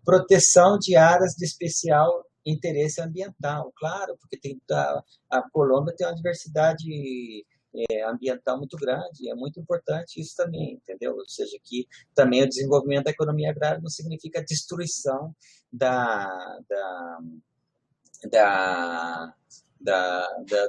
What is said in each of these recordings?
Proteção de áreas de especial interesse ambiental, claro, porque a Colômbia tem uma diversidade ambiental muito grande, é muito importante isso também, entendeu? Ou seja, que também o desenvolvimento da economia agrária não significa a destruição da, da, da,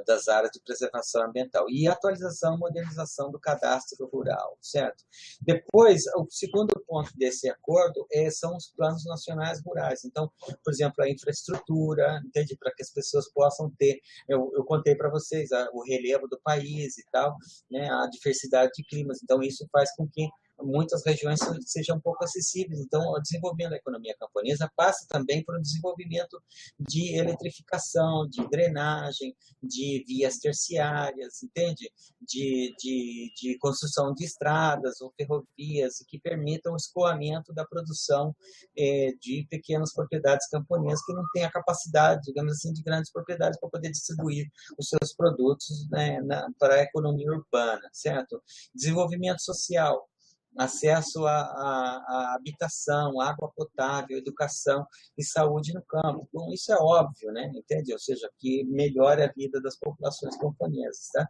das áreas de preservação ambiental e atualização e modernização do cadastro rural, certo? Depois, o segundo ponto desse acordo são os planos nacionais rurais. Então, por exemplo, a infraestrutura, entende? Para que as pessoas possam ter, eu contei para vocês o relevo do país e tal, né? A diversidade de climas. Então, isso faz com que muitas regiões sejam pouco acessíveis. Então, o desenvolvimento da economia camponesa passa também por um desenvolvimento de eletrificação, de drenagem, de vias terciárias, entende? De construção de estradas ou ferrovias que permitam o escoamento da produção de pequenas propriedades camponesas que não têm a capacidade, digamos assim, de grandes propriedades para poder distribuir os seus produtos, né, para a economia urbana, certo? Desenvolvimento social, acesso à habitação, água potável, educação e saúde no campo. Bom, isso é óbvio, né? Entende? Ou seja, que melhora a vida das populações camponesas, tá?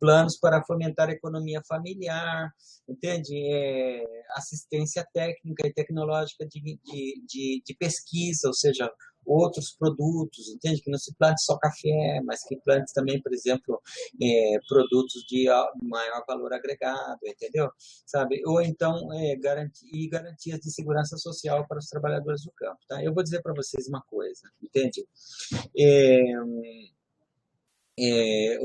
Planos para fomentar a economia familiar, entende? Assistência técnica e tecnológica de pesquisa, ou seja, outros produtos, entende? Que não se plante só café, mas que plante também, por exemplo, produtos de maior valor agregado, entendeu? Sabe? Ou então garantias de segurança social para os trabalhadores do campo, tá? Eu vou dizer para vocês uma coisa, entende? É,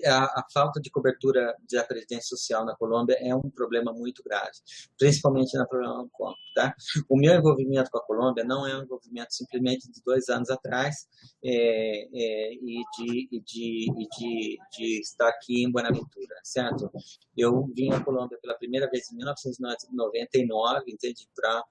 a falta de cobertura da previdência social na Colômbia é um problema muito grave, principalmente na problema do campo, tá? O meu envolvimento com a Colômbia não é um envolvimento simplesmente de 2 anos atrás de estar aqui em Buenaventura, certo? Eu vim à Colômbia pela primeira vez em 1999, entende? Para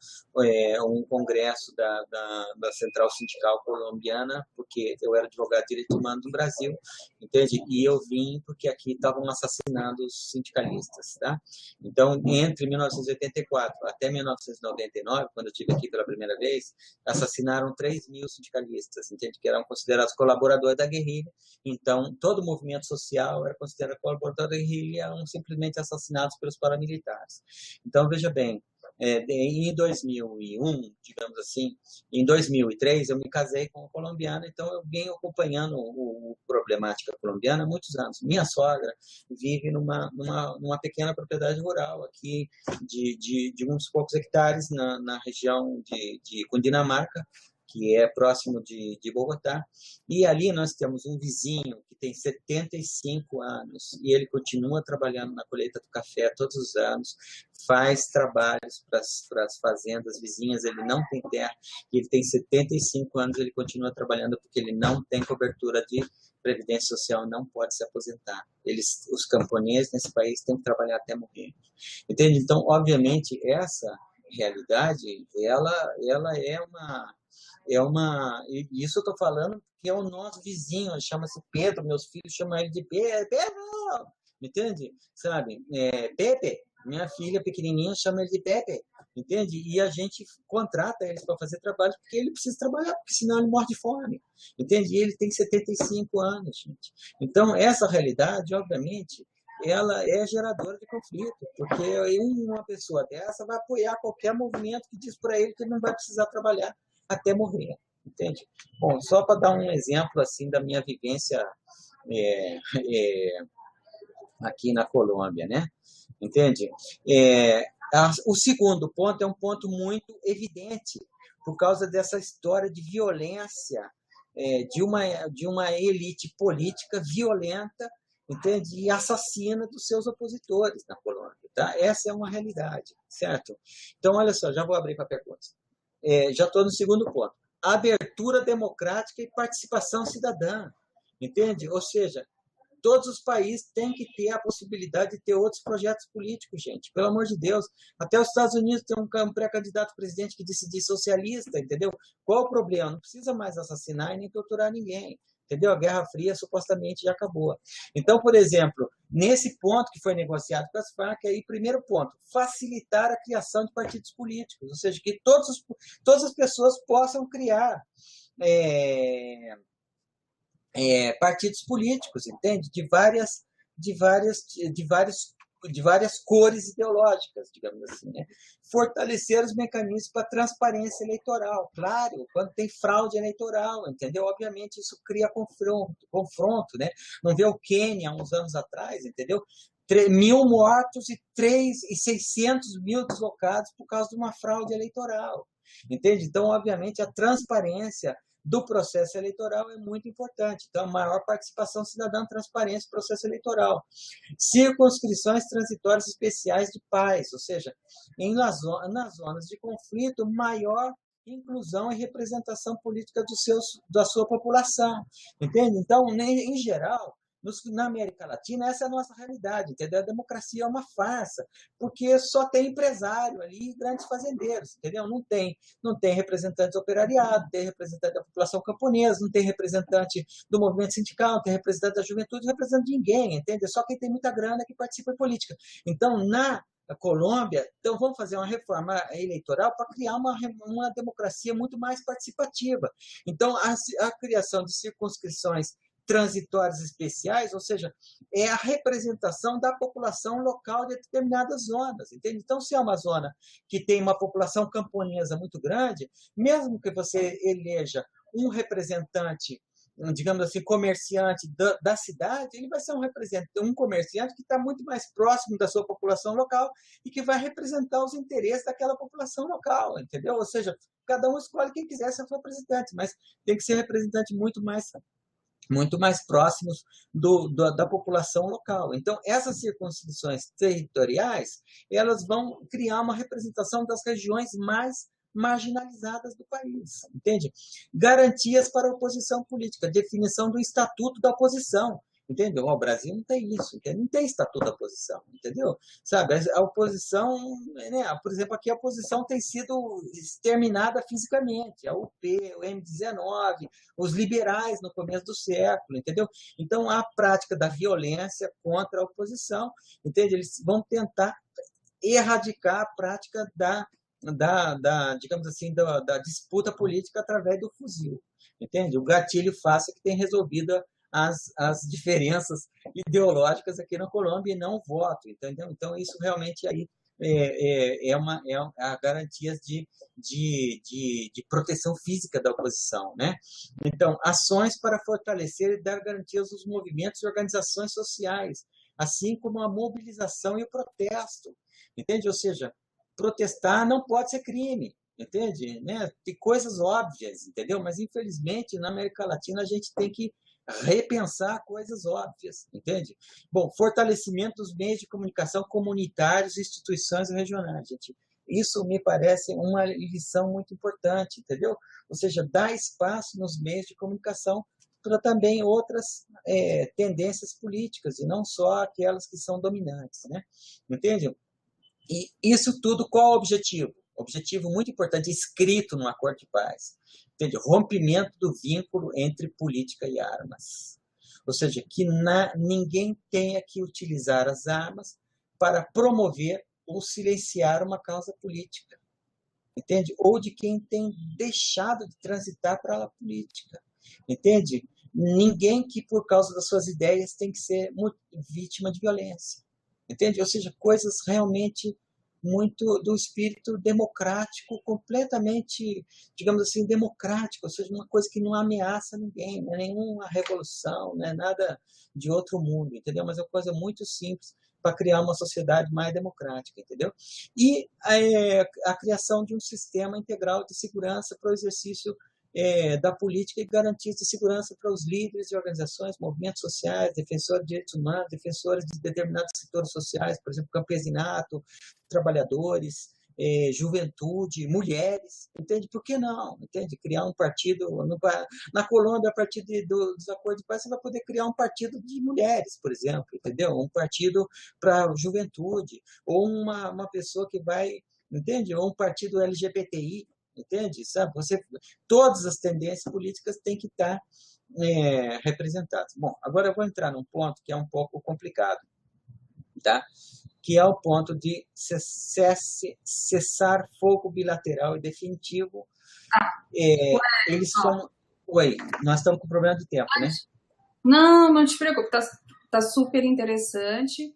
um congresso da Central Sindical Colombiana, porque eu era advogado de direito humano do Brasil, entende? E eu vim porque aqui estavam assassinando os sindicalistas, tá? Então, entre 1984 até 1999, quando eu estive aqui pela primeira vez, assassinaram 3.000 sindicalistas, entende? Que eram considerados colaboradores da guerrilha. Então, todo o movimento social era considerado colaborador da guerrilha e eram simplesmente assassinados pelos paramilitares. Então, veja bem, em 2001, digamos assim, em 2003 eu me casei com uma colombiana, então eu venho acompanhando a problemática colombiana há muitos anos. Minha sogra vive numa pequena propriedade rural aqui de uns poucos hectares na região de Cundinamarca, que é próximo de Bogotá, e ali nós temos um vizinho que tem 75 anos e ele continua trabalhando na colheita do café todos os anos, faz trabalhos para as fazendas vizinhas, ele não tem terra, e ele tem 75 anos, ele continua trabalhando porque ele não tem cobertura de previdência social, não pode se aposentar. Os camponeses nesse país têm que trabalhar até morrer. Entende? Então, obviamente, essa realidade, ela e isso eu estou falando que é o nosso vizinho, chama-se Pedro, meus filhos chamam ele de Pedro, entende? Sabe? Pepe, minha filha pequenininha chama ele de Pepe, entende? E a gente contrata eles para fazer trabalho porque ele precisa trabalhar, porque senão ele morre de fome, entende? E ele tem 75 anos, gente. Então, essa realidade, obviamente, ela é geradora de conflito, porque uma pessoa dessa vai apoiar qualquer movimento que diz para ele que ele não vai precisar trabalhar até morrer, entende? Bom, só para dar um exemplo assim da minha vivência é, é, aqui na Colômbia, né? Entende? O segundo ponto é um ponto muito evidente por causa dessa história de violência de uma elite política violenta, entende? E assassina dos seus opositores na Colômbia, tá? Essa é uma realidade, certo? Então, olha só, já vou abrir para perguntas. Já estou no segundo ponto. Abertura democrática e participação cidadã, entende? Ou seja, todos os países têm que ter a possibilidade de ter outros projetos políticos, gente. Pelo amor de Deus. Até os Estados Unidos tem um pré-candidato presidente que decidir socialista, entendeu? Qual o problema? Não precisa mais assassinar e nem torturar ninguém. entendeu? A Guerra Fria supostamente já acabou. Então, por exemplo, nesse ponto que foi negociado com as Farc, aí, primeiro ponto, facilitar a criação de partidos políticos, ou seja, que todas as pessoas possam criar é, partidos políticos, entende? De várias de várias cores ideológicas, digamos assim, né? Fortalecer os mecanismos para transparência eleitoral, claro, quando tem fraude eleitoral, entendeu? Obviamente isso cria confronto, né? Não vê o Quênia, uns anos atrás, entendeu? 1.000 mortos e 600 mil deslocados por causa de uma fraude eleitoral, entende? Então, obviamente, a transparência do processo eleitoral é muito importante. Então, maior participação cidadã, transparência do processo eleitoral. Circunscrições transitórias especiais de paz, ou seja, nas zonas de conflito, maior inclusão e representação política da sua população. Entende? Então, em geral, na América Latina, essa é a nossa realidade, entendeu? A democracia é uma farsa, porque só tem empresário ali, grandes fazendeiros, entendeu? Não tem representante do operariado, não tem representante da população camponesa, não tem representante do movimento sindical, não tem representante da juventude, não tem representante de ninguém, entende? Só quem tem muita grana que participa em política. Então, na Colômbia, então vamos fazer uma reforma eleitoral para criar uma democracia muito mais participativa. Então, a criação de circunscrições transitórias especiais, ou seja, é a representação da população local de determinadas zonas, entende? Então, se é uma zona que tem uma população camponesa muito grande, mesmo que você eleja um representante, digamos assim, comerciante da cidade, ele vai ser um comerciante que está muito mais próximo da sua população local e que vai representar os interesses daquela população local, entendeu? Ou seja, cada um escolhe quem quiser ser representante, mas tem que ser representante muito mais próximos da população local. Então, essas circunscrições territoriais, elas vão criar uma representação das regiões mais marginalizadas do país, entende? Garantias para a oposição política, definição do estatuto da oposição, entendeu? O Brasil não tem isso, entendeu? Não tem estatuto da oposição, entendeu? Sabe, a oposição, né? Por exemplo, aqui a oposição tem sido exterminada fisicamente, a UP, o M19, os liberais no começo do século, entendeu? Então, a prática da violência contra a oposição, entende? Eles vão tentar erradicar a prática digamos assim, da disputa política através do fuzil, entende? O gatilho fácil que tem resolvido as diferenças ideológicas aqui na Colômbia e não o voto, entendeu? Então, isso realmente aí a garantias de proteção física da oposição, né? Então, ações para fortalecer e dar garantias aos movimentos e organizações sociais, assim como a mobilização e o protesto, entende? Ou seja, protestar não pode ser crime, entende? Né? Tem coisas óbvias, entendeu? Mas, infelizmente, na América Latina, a gente tem que repensar coisas óbvias, entende? Bom, fortalecimento dos meios de comunicação comunitários e instituições regionais, gente. Isso me parece uma lição muito importante, entendeu? Ou seja, dar espaço nos meios de comunicação para também outras tendências políticas, e não só aquelas que são dominantes, né? Entende? E isso tudo, qual é o objetivo? Objetivo muito importante, escrito no acordo de paz. Entende? Rompimento do vínculo entre política e armas. Ou seja, que ninguém tenha que utilizar as armas para promover ou silenciar uma causa política. Entende? Ou de quem tem deixado de transitar para a política. Entende? Ninguém que, por causa das suas ideias, tem que ser vítima de violência. Entende? Ou seja, coisas realmente muito do espírito democrático, completamente, digamos assim, democrático, ou seja, uma coisa que não ameaça ninguém, não é nenhuma revolução, não é nada de outro mundo, entendeu? Mas é uma coisa muito simples para criar uma sociedade mais democrática, entendeu? E a criação de um sistema integral de segurança para o exercício da política e garantias de segurança para os líderes de organizações, movimentos sociais, defensores de direitos humanos, defensores de determinados setores sociais, por exemplo, campesinato, trabalhadores, juventude, mulheres, entende? Por que não? Entende? Criar um partido, na Colômbia, a partir dos acordos de paz, você vai poder criar um partido de mulheres, por exemplo, entendeu? Um partido para a juventude, ou uma pessoa que vai, entende? Ou um partido LGBTI, entende? Sabe? Todas as tendências políticas têm que estar representados. Bom, agora eu vou entrar num ponto que é um pouco complicado, tá? Que é o ponto de cessar fogo bilateral e definitivo. Eles foram... Oi, nós estamos com problema de tempo, né? Não, não te preocupe, tá super interessante.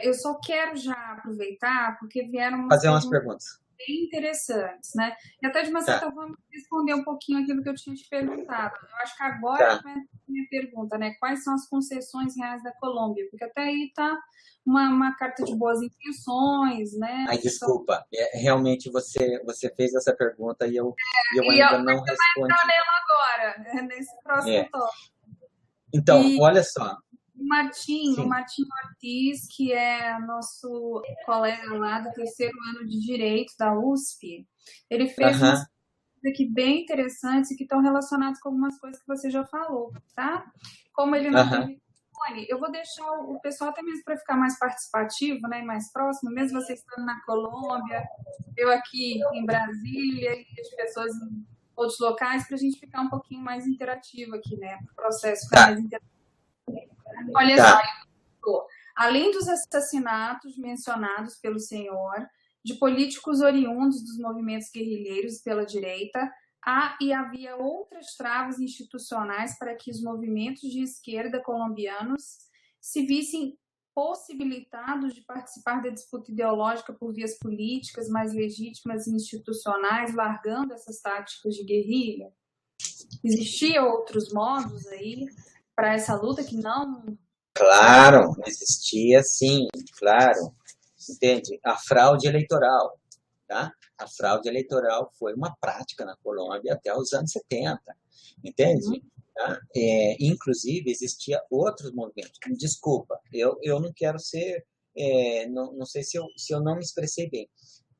Eu só quero já aproveitar, porque vieram umas Fazer umas perguntas perguntas. bem interessantes, né? E até de uma Tá, certa forma responder um pouquinho aquilo que eu tinha te perguntado. Eu acho que agora tá. que vai a minha pergunta, né? Quais são as concessões reais da Colômbia? Porque até aí tá uma carta de boas intenções, né? Ai, Só... desculpa. Realmente você fez essa pergunta e eu E ainda você não vai entrar respondi. nela agora, nesse próximo É. tópico. Então, E olha só. o Sim. Martim Ortiz, que é nosso colega lá do terceiro ano de Direito da USP, ele fez umas Aham, coisas aqui bem interessantes e que estão relacionadas com algumas coisas que você já falou, tá? Como ele não tem aham. microfone, eu vou deixar o pessoal até mesmo para ficar mais participativo, né, mais próximo, mesmo você estando na Colômbia, eu aqui em Brasília e as pessoas em outros locais, para a gente ficar um pouquinho mais interativo aqui, né? O processo ficar Tá, mais interativo. Olha só, tá. além dos assassinatos mencionados pelo senhor, de políticos oriundos dos movimentos guerrilheiros pela direita, há e havia outras travas institucionais para que os movimentos de esquerda colombianos se vissem possibilitados de participar da disputa ideológica por vias políticas mais legítimas e institucionais, largando essas táticas de guerrilha. Existiam outros modos aí para essa luta que não... Claro, existia sim, claro. Entende? A fraude eleitoral, tá? A fraude eleitoral foi uma prática na Colômbia até os anos 70, entende? Tá? Inclusive, existia outros movimentos. Desculpa, eu não quero ser... não sei se eu não me expressei bem.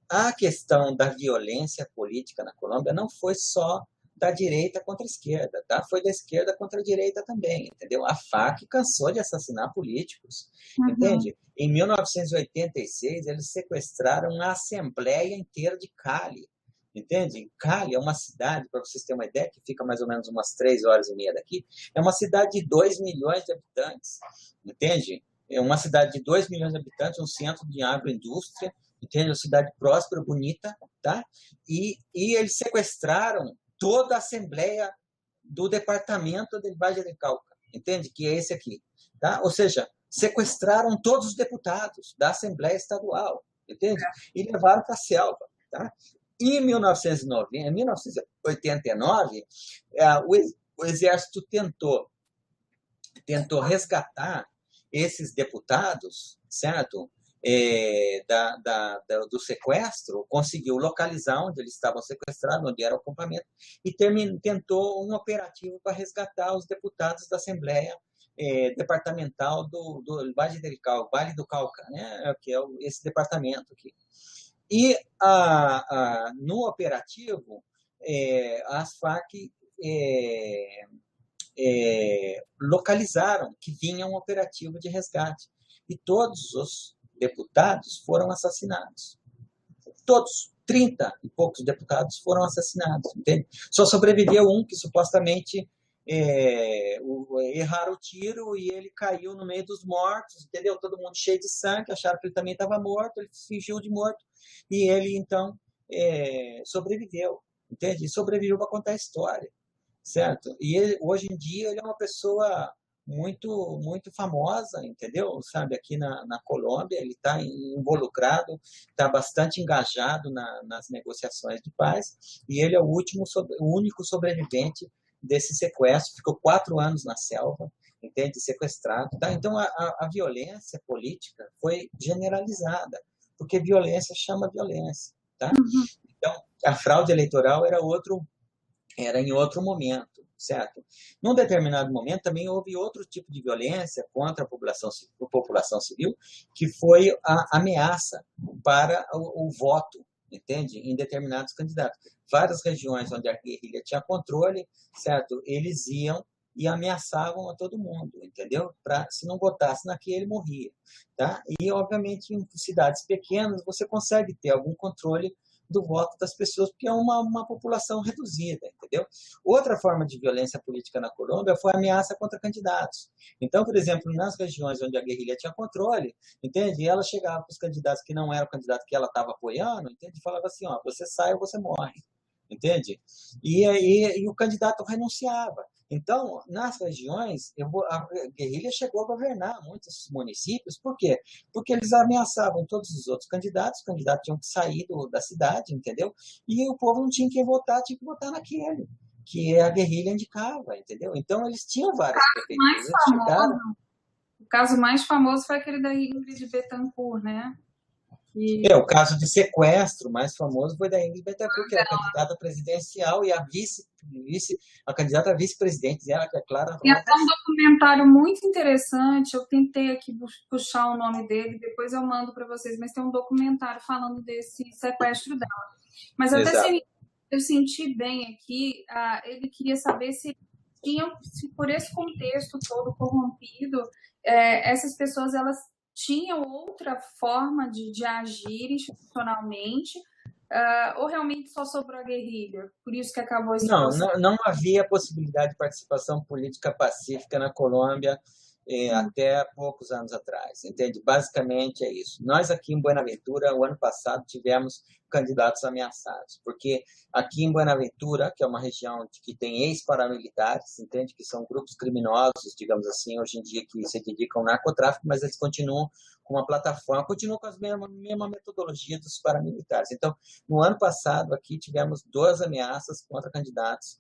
A questão da violência política na Colômbia não foi só da direita contra a esquerda, tá? Foi da esquerda contra a direita também, entendeu? A FARC cansou de assassinar políticos, Uhum. entende? Em 1986, eles sequestraram a Assembleia inteira de Cali, entende? Cali é uma cidade, para vocês terem uma ideia, que fica mais ou menos umas 3 horas e meia daqui, é uma cidade de 2 milhões de habitantes, entende? É uma cidade de 2 milhões de habitantes, um centro de agroindústria, entende? Uma cidade próspera, bonita, tá? E eles sequestraram toda a Assembleia do Departamento de Valle del Cauca, entende? Que é esse aqui, tá? Ou seja, sequestraram todos os deputados da Assembleia Estadual, entende? E levaram para a selva, tá? Em 1989, o Exército tentou resgatar esses deputados, certo? Do sequestro, conseguiu localizar onde eles estavam sequestrados, onde era o acampamento, e tentou um operativo para resgatar os deputados da Assembleia Departamental do Vale do Cauca, né? Que é esse departamento aqui. E no operativo, as FARC localizaram que vinha um operativo de resgate. E todos os deputados foram assassinados. Todos, 30 e poucos deputados foram assassinados. Entende? Só sobreviveu um que supostamente erraram o tiro e ele caiu no meio dos mortos, entendeu? Todo mundo cheio de sangue, acharam que ele também estava morto, ele fingiu de morto e ele então sobreviveu, entende? E sobreviveu para contar a história, certo? E ele, hoje em dia ele é uma pessoa muito muito famosa, entendeu? Sabe, aqui na Colômbia ele está involucrado, está bastante engajado nas negociações de paz e ele é o único sobrevivente desse sequestro. Ficou 4 anos na selva, entende? Sequestrado, tá? Então a violência política foi generalizada, porque violência chama violência, tá? Então a fraude eleitoral era em outro momento, certo? Num determinado momento também houve outro tipo de violência contra a população civil, que foi a ameaça para o voto, entende? Em determinados candidatos. Várias regiões onde a guerrilha tinha controle, certo? Eles iam e ameaçavam a todo mundo, entendeu? Se não votasse naquele, morria, tá? E, obviamente, em cidades pequenas, você consegue ter algum controle do voto das pessoas, porque é uma população reduzida, entendeu? Outra forma de violência política na Colômbia foi a ameaça contra candidatos. Então, por exemplo, nas regiões onde a guerrilha tinha controle, entende? Ela chegava para os candidatos que não eram o candidato que ela estava apoiando, entende? E falava assim, ó, você sai ou você morre, entende? E o candidato renunciava. Então, nas regiões, a guerrilha chegou a governar muitos municípios. Por quê? Porque eles ameaçavam todos os outros candidatos, os candidatos tinham que sair da cidade, entendeu? E o povo não tinha que votar, tinha que votar naquele que a guerrilha indicava, entendeu? Então, eles tinham várias Mais prefeituras, eles chegaram... famoso, o caso mais famoso foi aquele da Ingrid Betancourt, né? O caso de sequestro mais famoso foi da Ingrid Betancourt, que era candidata presidencial, e a candidata a vice-presidente, ela, que é Clara Tem Rojas. até um documentário muito interessante, eu tentei aqui puxar o nome dele, depois eu mando para vocês, mas tem um documentário falando desse sequestro dela. Mas até se eu senti bem aqui, ele queria saber se por esse contexto todo corrompido, essas pessoas elas tinham outra forma de agir institucionalmente, ou realmente só sobrou a guerrilha? Por isso que acabou esse processo? Não havia possibilidade de participação política pacífica na Colômbia até poucos anos atrás, entende? Basicamente é isso. Nós aqui em Buenaventura, o ano passado, tivemos candidatos ameaçados, porque aqui em Buenaventura, que é uma região que tem ex-paramilitares, entende? Que são grupos criminosos, digamos assim, hoje em dia que se dedicam ao narcotráfico, mas eles continuam com uma plataforma, continuam com a mesma metodologia dos paramilitares. Então, no ano passado, aqui tivemos 2 ameaças contra candidatos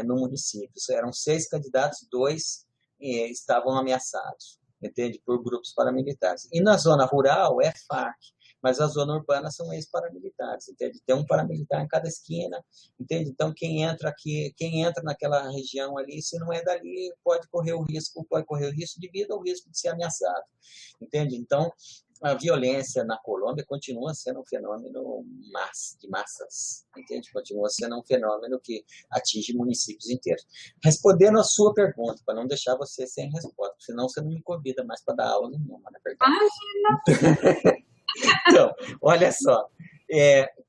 no município. Eram 6 candidatos, 2 estavam ameaçados, entende? Por grupos paramilitares. E na zona rural é FARC, mas a zona urbana são ex-paramilitares, entende? Tem um paramilitar em cada esquina, entende? Então, quem entra naquela região ali, se não é dali, pode correr o risco de vida ou o risco de ser ameaçado, entende? Então, a violência na Colômbia continua sendo um fenômeno de massas, entende? Continua sendo um fenômeno que atinge municípios inteiros. Respondendo a sua pergunta, para não deixar você sem resposta, senão você não me convida mais para dar aula nenhuma, na verdade. Então, olha só,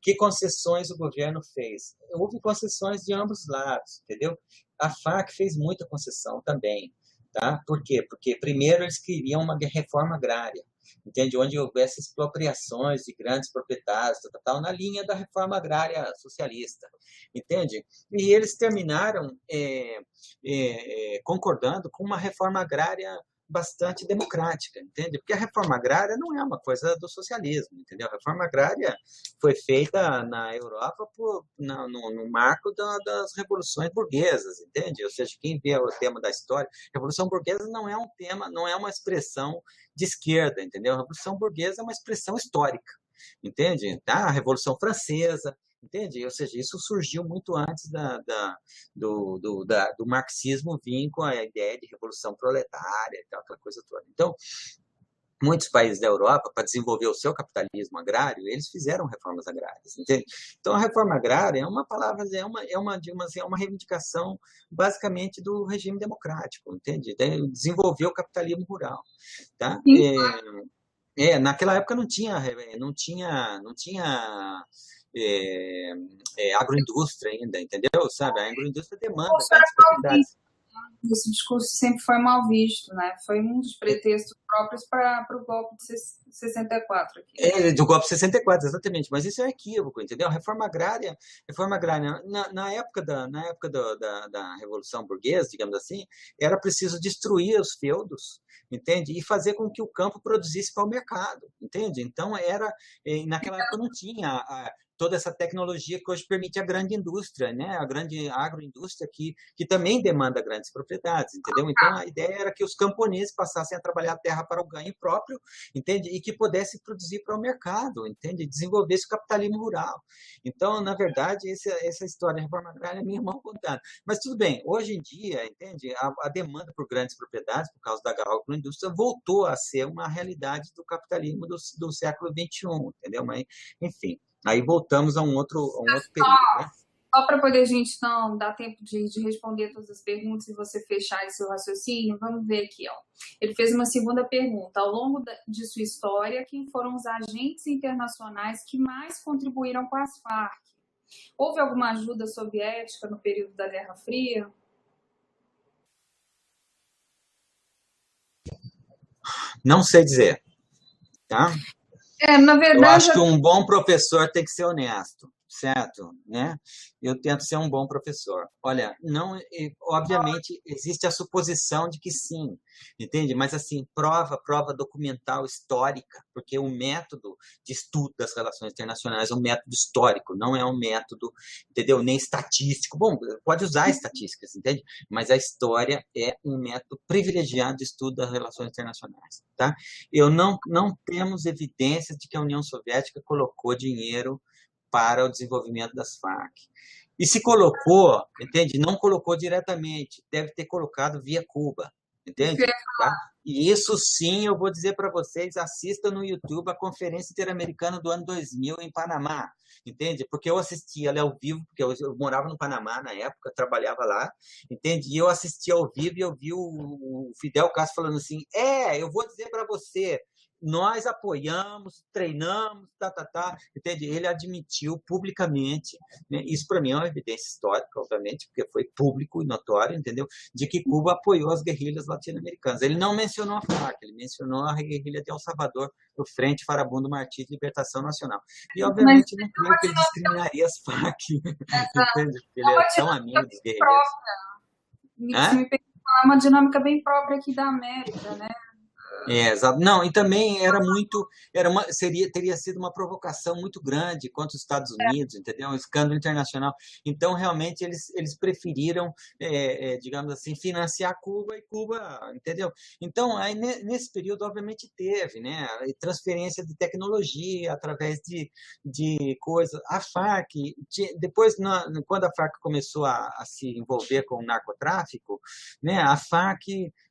que concessões o governo fez? Houve concessões de ambos os lados, entendeu? A FARC fez muita concessão também, tá? Por quê? Porque, primeiro, eles queriam uma reforma agrária, entende? Onde houvesse expropriações de grandes proprietários, na linha da reforma agrária socialista, entende? E eles terminaram concordando com uma reforma agrária bastante democrática, entende? Porque a reforma agrária não é uma coisa do socialismo, entendeu? A reforma agrária foi feita na Europa no marco das revoluções burguesas, entende? Ou seja, quem vê o tema da história, revolução burguesa não é um tema, não é uma expressão de esquerda, entendeu? A revolução burguesa é uma expressão histórica, entende? Tá? A Revolução Francesa, entende? Ou seja, isso surgiu muito antes do marxismo vir com a ideia de revolução proletária e tal, aquela coisa toda. Então, muitos países da Europa, para desenvolver o seu capitalismo agrário, eles fizeram reformas agrárias, entende? Então, a reforma agrária é uma palavra, é uma reivindicação basicamente do regime democrático, entende? Desenvolver o capitalismo rural, tá? Naquela época não tinha agroindústria ainda, entendeu? Sabe? A agroindústria demanda grandes propriedades. Esse discurso sempre foi mal visto, né? Foi um dos pretextos próprios para o golpe de 64 aqui. Do golpe de 64, exatamente. Mas isso é um equívoco, entendeu? A reforma agrária na época da Revolução Burguesa, digamos assim, era preciso destruir os feudos, entende? E fazer com que o campo produzisse para o mercado, entende? Então, naquela época não tinha toda essa tecnologia que hoje permite a grande indústria, né? A grande agroindústria que também demanda grandes propriedades, entendeu? Então, a ideia era que os camponeses passassem a trabalhar a terra para o ganho próprio, entende? E que pudessem produzir para o mercado, entende? Desenvolvesse o capitalismo rural. Então, na verdade, essa história da reforma agrária é minha irmã contando. Mas tudo bem, hoje em dia, entende? A demanda por grandes propriedades, por causa da agroindústria, voltou a ser uma realidade do capitalismo do século XXI, entendeu? Mas, enfim. Aí voltamos a um outro período, né? Só para poder a gente não dar tempo de responder todas as perguntas e você fechar esse seu raciocínio, vamos ver aqui, ó. Ele fez uma segunda pergunta. Ao longo de sua história, quem foram os agentes internacionais que mais contribuíram com as Farc? Houve alguma ajuda soviética no período da Guerra Fria? Não sei dizer, tá? Na verdade, eu acho que um bom professor tem que ser honesto, certo? Né? Eu tento ser um bom professor. Olha, não, obviamente existe a suposição de que sim, entende? Mas assim, prova documental histórica, porque o método de estudo das relações internacionais é um método histórico, não é um método, entendeu? Nem estatístico. Bom, pode usar estatísticas, entende? Mas a história é um método privilegiado de estudo das relações internacionais, tá? Não temos evidências de que a União Soviética colocou dinheiro para o desenvolvimento das Farc. E se colocou, entende? Não colocou diretamente, deve ter colocado via Cuba, entende? Tá? E isso sim, eu vou dizer para vocês, assista no YouTube a Conferência Interamericana do ano 2000 em Panamá, entende? Porque eu assistia ela ao vivo, porque eu morava no Panamá na época, trabalhava lá, entende? E eu assistia ao vivo e eu vi o Fidel Castro falando assim, eu vou dizer para você, nós apoiamos, treinamos, entende? Ele admitiu publicamente, né? Isso para mim é uma evidência histórica, obviamente, porque foi público e notório, entendeu? De que Cuba apoiou as guerrilhas latino-americanas. Ele não mencionou a FARC, ele mencionou a guerrilha de El Salvador, do Frente Farabundo Martí de Libertação Nacional. E, obviamente, não creio que ele discriminaria as FARC, entende? Porque ele é tão amigo dos guerrilheiros. É uma dinâmica bem própria aqui da América, né? Não, e também teria sido uma provocação muito grande contra os Estados Unidos, entendeu? Um escândalo internacional. Então, realmente, eles preferiram, digamos assim, financiar Cuba e Cuba, entendeu? Então, aí, nesse período, obviamente, teve, né, transferência de tecnologia através de coisas. A Farc, depois, quando a Farc começou a se envolver com o narcotráfico, né, a Farc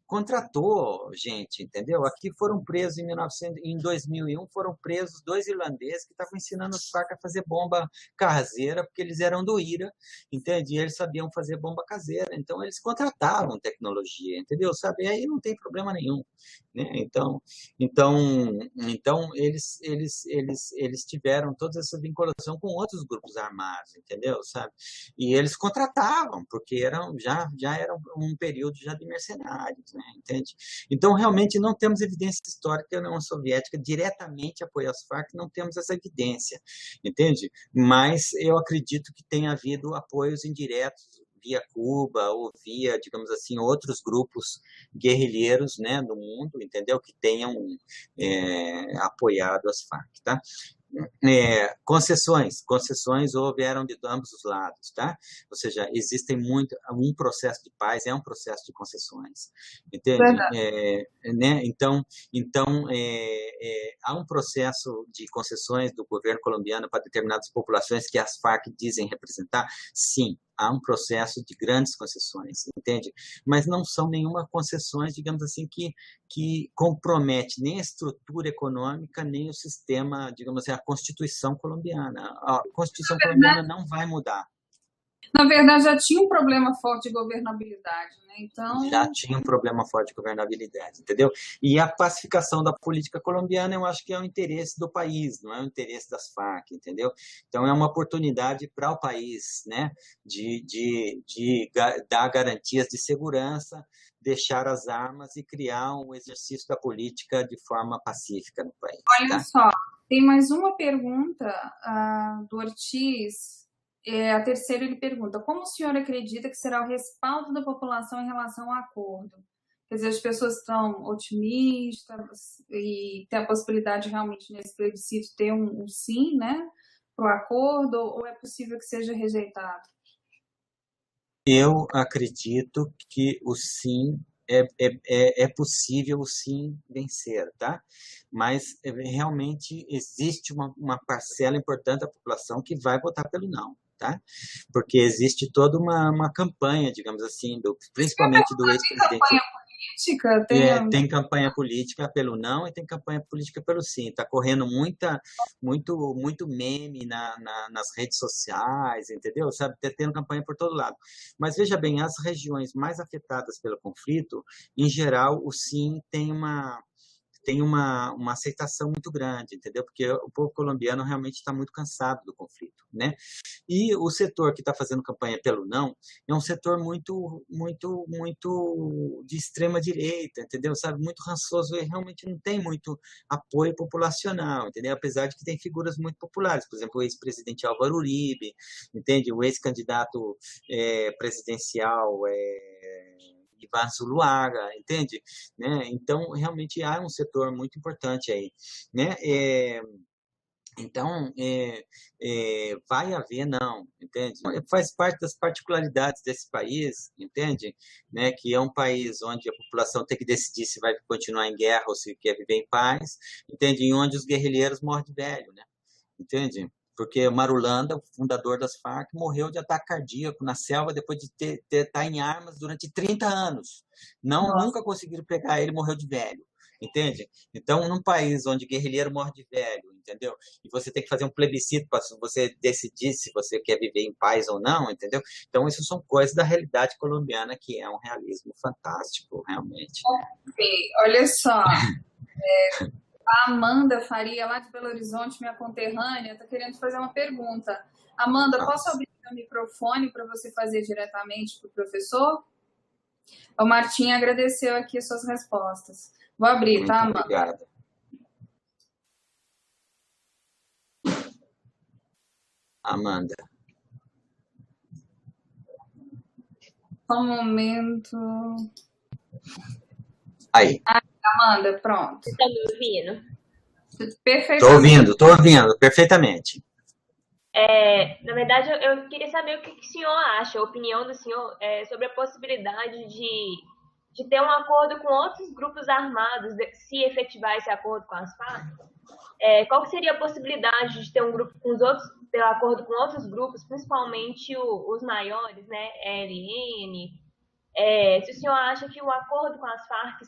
contratou gente, entendeu? Aqui foram presos em 2001, foram presos 2 irlandeses que estavam ensinando os Farc a fazer bomba caseira, porque eles eram do IRA, entende? E eles sabiam fazer bomba caseira, então eles contratavam tecnologia, entendeu? Sabe? Aí não tem problema nenhum, né? Então eles tiveram toda essa vinculação com outros grupos armados, entendeu? Sabe? E eles contratavam, porque já era um período já de mercenários, né? Entende? Então, realmente, não temos evidência histórica que a União Soviética diretamente apoiou as Farc, não temos essa evidência, entende? Mas eu acredito que tenha havido apoios indiretos via Cuba ou via, digamos assim, outros grupos guerrilheiros, né, no mundo, entendeu? Que tenham apoiado as Farc, tá? Concessões houveram de ambos os lados, tá? Ou seja, existem um processo de paz é um processo de concessões, entende? Né? Então há um processo de concessões do governo colombiano para determinadas populações que as Farc dizem representar, sim. Há um processo de grandes concessões, entende? Mas não são nenhuma concessões, digamos assim, que compromete nem a estrutura econômica, nem o sistema, digamos assim, a Constituição colombiana. A Constituição colombiana não vai mudar. Na verdade, já tinha um problema forte de governabilidade, né? Então... Já tinha um problema forte de governabilidade, entendeu? E a pacificação da política colombiana, eu acho que é o interesse do país, não é o interesse das Farc, entendeu? Então, é uma oportunidade para o país, né? De dar garantias de segurança, deixar as armas e criar um exercício da política de forma pacífica no país. Olha só, tem mais uma pergunta do Ortiz. A terceira, ele pergunta: como o senhor acredita que será o respaldo da população em relação ao acordo? Quer dizer, as pessoas estão otimistas e tem a possibilidade realmente nesse plebiscito ter um sim, né, para o acordo, ou é possível que seja rejeitado? Eu acredito que o sim é possível sim vencer, tá? Mas realmente existe uma parcela importante da população que vai votar pelo não, tá? Porque existe toda uma campanha, digamos assim, principalmente do ex-presidente. política? Tem... Tem campanha política pelo não e tem campanha política pelo sim. Está correndo muito meme nas redes sociais, entendeu? Sabe, tá tendo campanha por todo lado. Mas veja bem, as regiões mais afetadas pelo conflito, em geral, o sim tem uma aceitação muito grande, entendeu? Porque o povo colombiano realmente está muito cansado do conflito, né? E o setor que está fazendo campanha pelo não é um setor muito de extrema direita, entendeu? Sabe, muito rançoso e realmente não tem muito apoio populacional, entendeu? Apesar de que tem figuras muito populares, por exemplo, o ex-presidente Álvaro Uribe, entende? O ex-candidato presidencial Ivan Zuluaga, entende? Né? Então, realmente há um setor muito importante aí, né? Então, vai haver, não, entende? Faz parte das particularidades desse país, entende? Né? Que é um país onde a população tem que decidir se vai continuar em guerra ou se quer viver em paz, entende? E onde os guerrilheiros morrem de velho, né? Entende? Porque o Marulanda, o fundador das Farc, morreu de ataque cardíaco na selva depois de estar em armas durante 30 anos. Nunca conseguiram pegar ele, morreu de velho. Entende? Então, num país onde guerrilheiro morre de velho, entendeu? E você tem que fazer um plebiscito para você decidir se você quer viver em paz ou não, entendeu? Então, isso são coisas da realidade colombiana, que é um realismo fantástico, realmente. Olha só, a Amanda Faria, lá de Belo Horizonte, minha conterrânea, está querendo fazer uma pergunta. Amanda, posso abrir o microfone para você fazer diretamente para o professor? O Martim agradeceu aqui as suas respostas. Vou abrir, tá, Amanda? Obrigado. Amanda. Só um momento. Aí. Amanda, pronto. Você está me ouvindo? Perfeitamente. Estou ouvindo, perfeitamente. Na verdade, eu queria saber o que o senhor acha, a opinião do senhor sobre a possibilidade de ter um acordo com outros grupos armados, se efetivar esse acordo com as Farc. Qual seria a possibilidade de ter um grupo com os outros, ter um acordo com outros grupos, principalmente os maiores, né, ELN? Se o senhor acha que o acordo com as Farc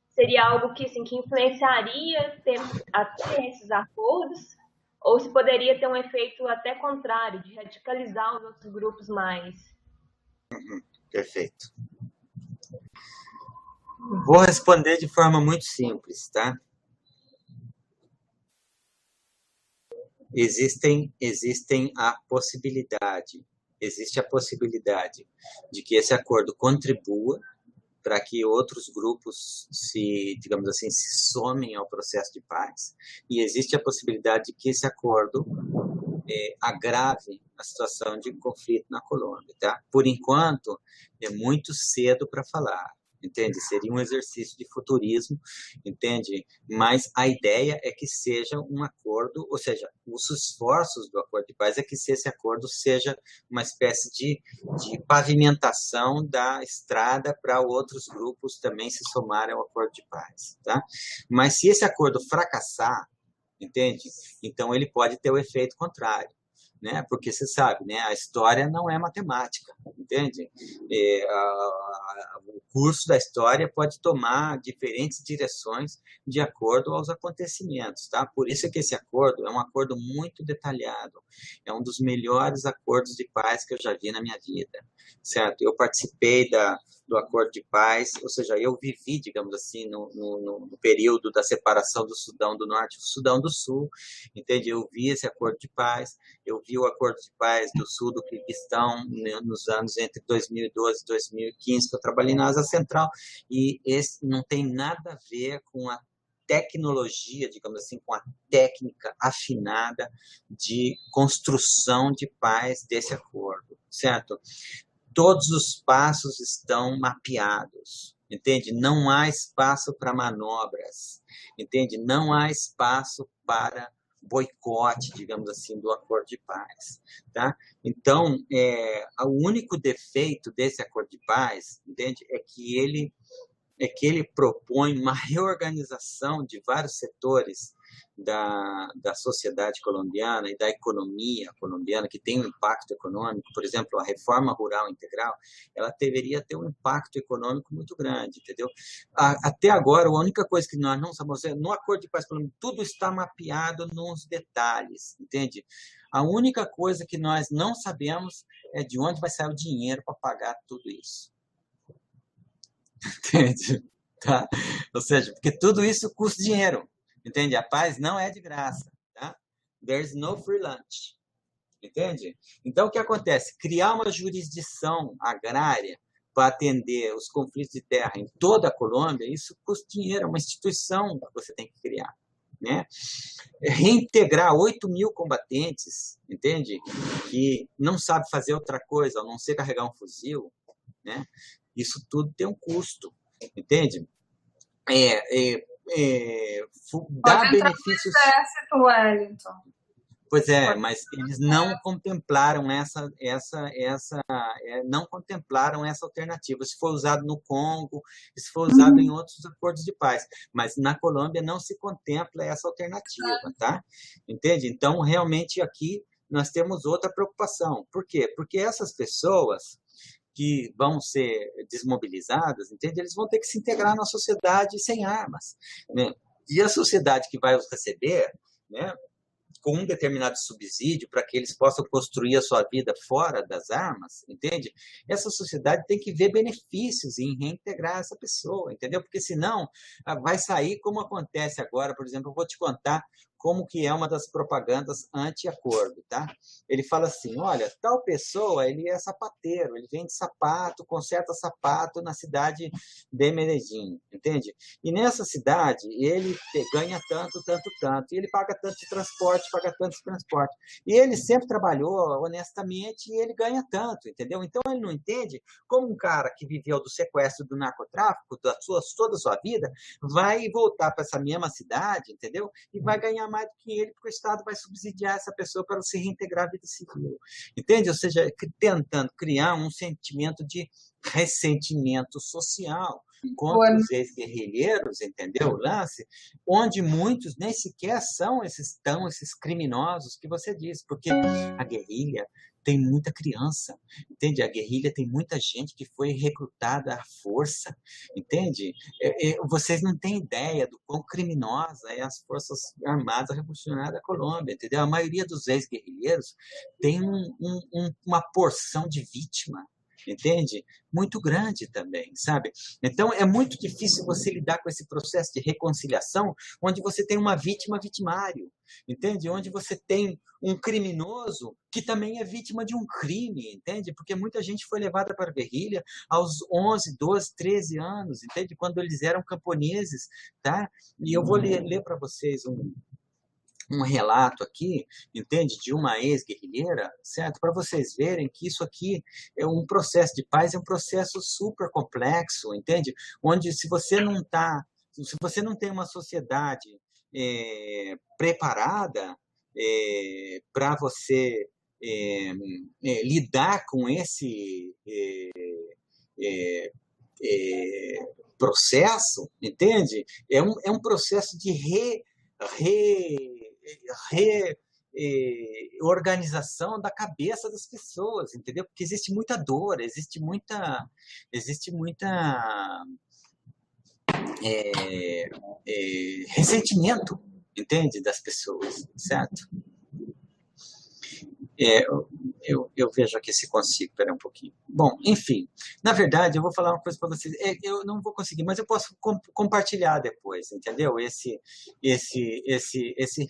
seria algo que, assim, que influenciaria até esses acordos, ou se poderia ter um efeito até contrário, de radicalizar os outros grupos mais? Perfeito. Vou responder de forma muito simples, tá? Existe a possibilidade de que esse acordo contribua para que outros grupos digamos assim, se somem ao processo de paz, e existe a possibilidade de que esse acordo agrave a situação de conflito na Colômbia, tá? Por enquanto, é muito cedo para falar, entende? Seria um exercício de futurismo, entende? Mas a ideia é que seja um acordo, ou seja, os esforços do acordo de paz é que esse acordo seja uma espécie de pavimentação da estrada para outros grupos também se somarem ao acordo de paz, tá? Mas se esse acordo fracassar, entende? Então ele pode ter o efeito contrário, né? Porque você sabe, né? A história não é matemática, entende? O curso da história pode tomar diferentes direções de acordo aos acontecimentos, tá? Por isso é que esse acordo é um acordo muito detalhado, é um dos melhores acordos de paz que eu já vi na minha vida, certo? Eu participei do acordo de paz, ou seja, eu vivi, digamos assim, no período da separação do Sudão do Norte e do Sudão do Sul, entende? Eu vi esse acordo de paz, eu vi o acordo de paz do Sul do Quirguistão, né, nos anos entre 2012 e 2015, que eu trabalhei na Ásia Central, e esse não tem nada a ver com a tecnologia, digamos assim, com a técnica afinada de construção de paz desse acordo, certo? Todos os passos estão mapeados, entende? Não há espaço para manobras, entende? Não há espaço para boicote, digamos assim, do acordo de paz, tá? Então, o único defeito desse acordo de paz, entende? É que ele propõe uma reorganização de vários setores da sociedade colombiana e da economia colombiana, que tem um impacto econômico, por exemplo, a reforma rural integral, ela deveria ter um impacto econômico muito grande, entendeu? Até agora, a única coisa que nós não sabemos, no Acordo de Paz Colombiano, tudo está mapeado nos detalhes, entende? A única coisa que nós não sabemos é de onde vai sair o dinheiro para pagar tudo isso. Entende? Tá? Ou seja, porque tudo isso custa dinheiro. Entende? A paz não é de graça. Tá? There's no free lunch. Entende? Então, o que acontece? Criar uma jurisdição agrária para atender os conflitos de terra em toda a Colômbia, isso custa dinheiro, é uma instituição que você tem que criar. Né? Reintegrar 8.000 combatentes, entende? Que não sabe fazer outra coisa, a não ser carregar um fuzil, né? Isso tudo tem um custo, entende? Dá benefícios. Exército, Wellington. Pois é, mas eles não contemplaram não contemplaram essa alternativa. Se for usado no Congo, se for usado em outros acordos de paz, mas na Colômbia não se contempla essa alternativa, tá? Entende? Então, realmente aqui nós temos outra preocupação. Por quê? Porque essas pessoas que vão ser desmobilizadas, entende? Eles vão ter que se integrar na sociedade sem armas, né? E a sociedade que vai os receber, né, com um determinado subsídio para que eles possam construir a sua vida fora das armas, entende? Essa sociedade tem que ver benefícios em reintegrar essa pessoa, entendeu? Porque senão vai sair como acontece agora, por exemplo, eu vou te contar como que é uma das propagandas anti-acordo, tá? Ele fala assim, olha, tal pessoa, ele é sapateiro, ele vende sapato, conserta sapato na cidade de Medellín, entende? E nessa cidade, ele ganha tanto, e ele paga tanto de transporte, paga tanto de transporte. E ele sempre trabalhou honestamente e ele ganha tanto, entendeu? Então, ele não entende como um cara que viveu do sequestro do narcotráfico toda a sua vida vai voltar para essa mesma cidade, entendeu? E vai ganhar mais do que ele, porque o Estado vai subsidiar essa pessoa para se reintegrar à vida civil. Entende? Ou seja, tentando criar um sentimento de ressentimento social contra os ex-guerrilheiros, entendeu? O lance, onde muitos nem sequer são esses criminosos que você diz, porque a guerrilha tem muita criança, entende? A guerrilha tem muita gente que foi recrutada à força, entende? Vocês não têm ideia do quão criminosa é as Forças Armadas Revolucionárias da Colômbia, entendeu? A maioria dos ex-guerrilheiros tem uma porção de vítima, entende? Muito grande também, sabe? Então, é muito difícil você lidar com esse processo de reconciliação onde você tem uma vítima vitimário, entende? Onde você tem um criminoso que também é vítima de um crime, entende? Porque muita gente foi levada para a guerrilha aos 11, 12, 13 anos, entende? Quando eles eram camponeses, tá? E eu vou ler para vocês um relato aqui, entende, de uma ex-guerrilheira, certo? Para vocês verem que isso aqui é um processo de paz, é um processo super complexo, entende? Onde se você não tem uma sociedade preparada para você lidar com esse processo, entende? É um processo de organização da cabeça das pessoas, entendeu? Porque existe muita dor, existe muita ressentimento, entende? Das pessoas, certo? Eu vejo aqui se consigo, espera um pouquinho. Bom, enfim, na verdade, eu vou falar uma coisa para vocês. Eu não vou conseguir, mas eu posso compartilhar depois, entendeu? Esse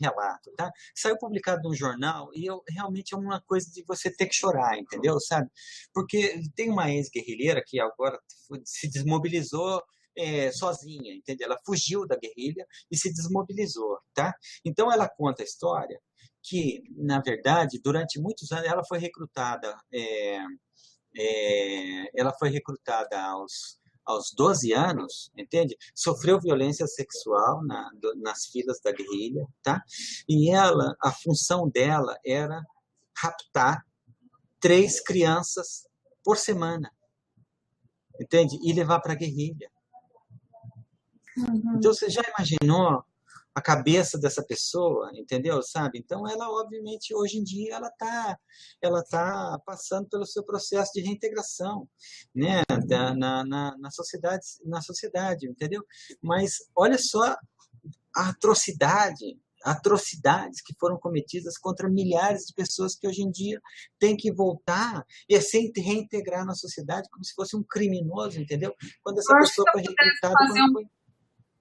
relato, tá? Saiu publicado no jornal e realmente é uma coisa de você ter que chorar, entendeu? Sabe? Porque tem uma ex-guerrilheira que agora se desmobilizou sozinha, entende? Ela fugiu da guerrilha e se desmobilizou, tá? Então, ela conta a história que, na verdade, durante muitos anos, ela foi recrutada aos 12 anos, entende? Sofreu violência sexual nas filas da guerrilha, tá? E a função dela era raptar 3 crianças por semana, entende? E levar para a guerrilha. Então, você já imaginou a cabeça dessa pessoa, entendeu? Sabe? Então, ela, obviamente, hoje em dia, ela tá passando pelo seu processo de reintegração, né? Na sociedade, entendeu? Mas olha só a atrocidades que foram cometidas contra milhares de pessoas que hoje em dia têm que voltar e se reintegrar na sociedade como se fosse um criminoso, entendeu? Quando essa Eu acho que pessoa foi recrutada, quando foi...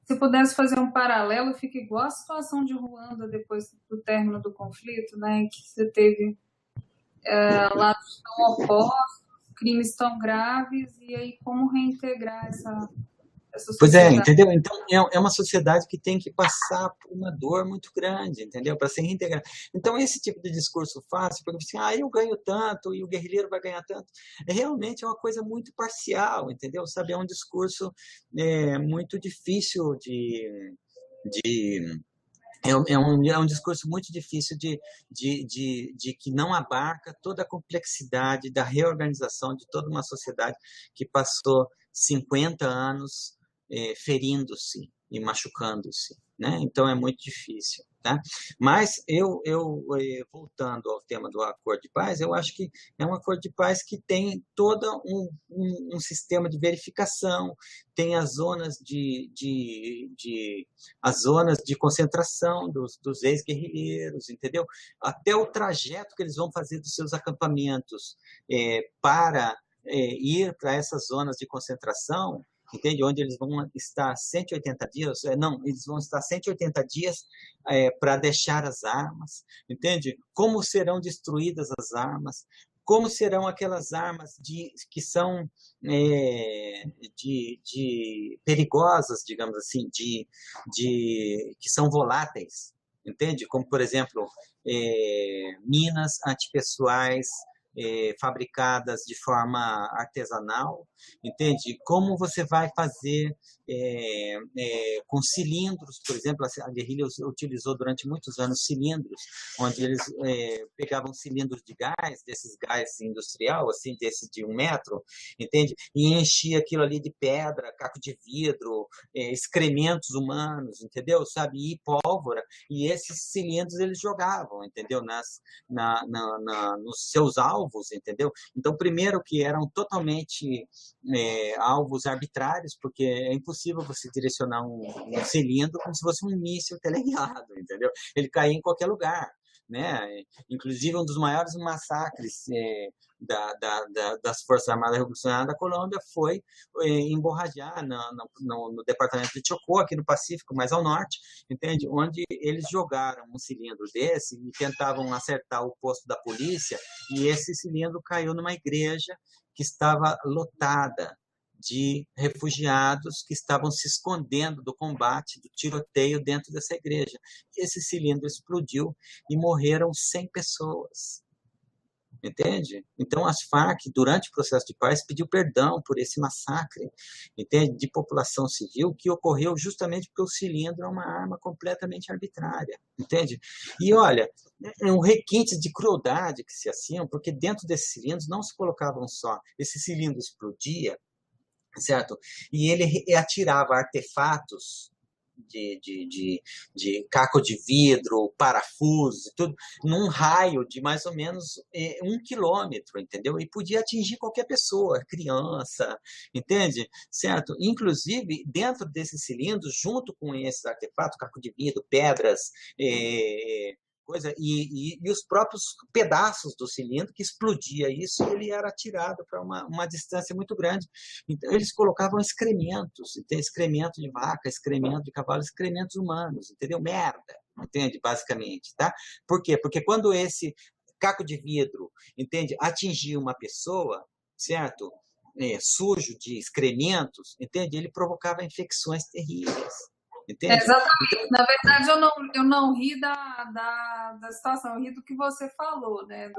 se eu pudesse fazer um paralelo, fica igual a situação de Ruanda depois do término do conflito, né, em que você teve lados tão opostos, crimes tão graves, e aí como reintegrar essa Pois é, sociedade. entendeu? Então, é uma sociedade que tem que passar por uma dor muito grande, entendeu? Para se reintegrar. Então, esse tipo de discurso fácil, porque assim, eu ganho tanto e o guerrilheiro vai ganhar tanto, realmente é uma coisa muito parcial, entendeu? Sabe, é um discurso muito difícil de é um discurso muito difícil de que não abarca toda a complexidade da reorganização de toda uma sociedade que passou 50 anos ferindo-se e machucando-se, né? Então é muito difícil, tá? Mas voltando ao tema do acordo de paz, eu acho que é um acordo de paz que tem todo um sistema de verificação, tem as zonas as zonas de concentração dos ex-guerrilheiros, entendeu? Até o trajeto que eles vão fazer dos seus acampamentos para ir para essas zonas de concentração, entende? Onde eles vão estar 180 dias, eles vão estar 180 dias para deixar as armas, entende? Como serão destruídas as armas, como serão aquelas armas que são perigosas, digamos assim, que são voláteis, entende? Como, por exemplo, minas antipessoais, fabricadas de forma artesanal, entende? Como você vai fazer com cilindros, por exemplo, a guerrilha utilizou durante muitos anos cilindros, onde eles pegavam cilindros de gás, desses gás industrial, assim, desses de 1 metro, entende? E enchia aquilo ali de pedra, caco de vidro, excrementos humanos, entendeu? Sabe? E pólvora, e esses cilindros eles jogavam, entendeu? Nos seus alvos, entendeu? Então, primeiro que eram totalmente alvos arbitrários, porque é impossível você direcionar um cilindro como se fosse um míssil teleguiado, entendeu? Ele caía em qualquer lugar, né? Inclusive, um dos maiores massacres das Forças Armadas Revolucionárias da Colômbia foi emborrajar no departamento de Chocó, aqui no Pacífico, mais ao norte, entende? Onde eles jogaram um cilindro desse e tentavam acertar o posto da polícia, e esse cilindro caiu numa igreja que estava lotada de refugiados que estavam se escondendo do combate, do tiroteio dentro dessa igreja. Esse cilindro explodiu e morreram 100 pessoas. Entende? Então, as Farc, durante o processo de paz, pediu perdão por esse massacre, entende? De população civil, que ocorreu justamente porque o cilindro é uma arma completamente arbitrária, entende? E, olha, é um requinte de crueldade que se haciam, porque dentro desses cilindros não se colocavam só, esse cilindro explodia, certo? E ele atirava artefatos de caco de vidro, parafusos e tudo, num raio de mais ou menos 1 quilômetro, entendeu? E podia atingir qualquer pessoa, criança, entende? Certo? Inclusive, dentro desses cilindros, junto com esses artefatos, caco de vidro, pedras, e os próprios pedaços do cilindro que explodia isso, ele era atirado para uma distância muito grande. Então, eles colocavam excrementos, excremento de vaca, excremento de cavalo, excrementos humanos, entendeu? Merda, entende? Basicamente, tá? Por quê? Porque quando esse caco de vidro, entende? Atingia uma pessoa, certo? Sujo de excrementos, entende? Ele provocava infecções terríveis. Entende? Exatamente. Na verdade, eu não ri da situação, eu ri do que você falou, né?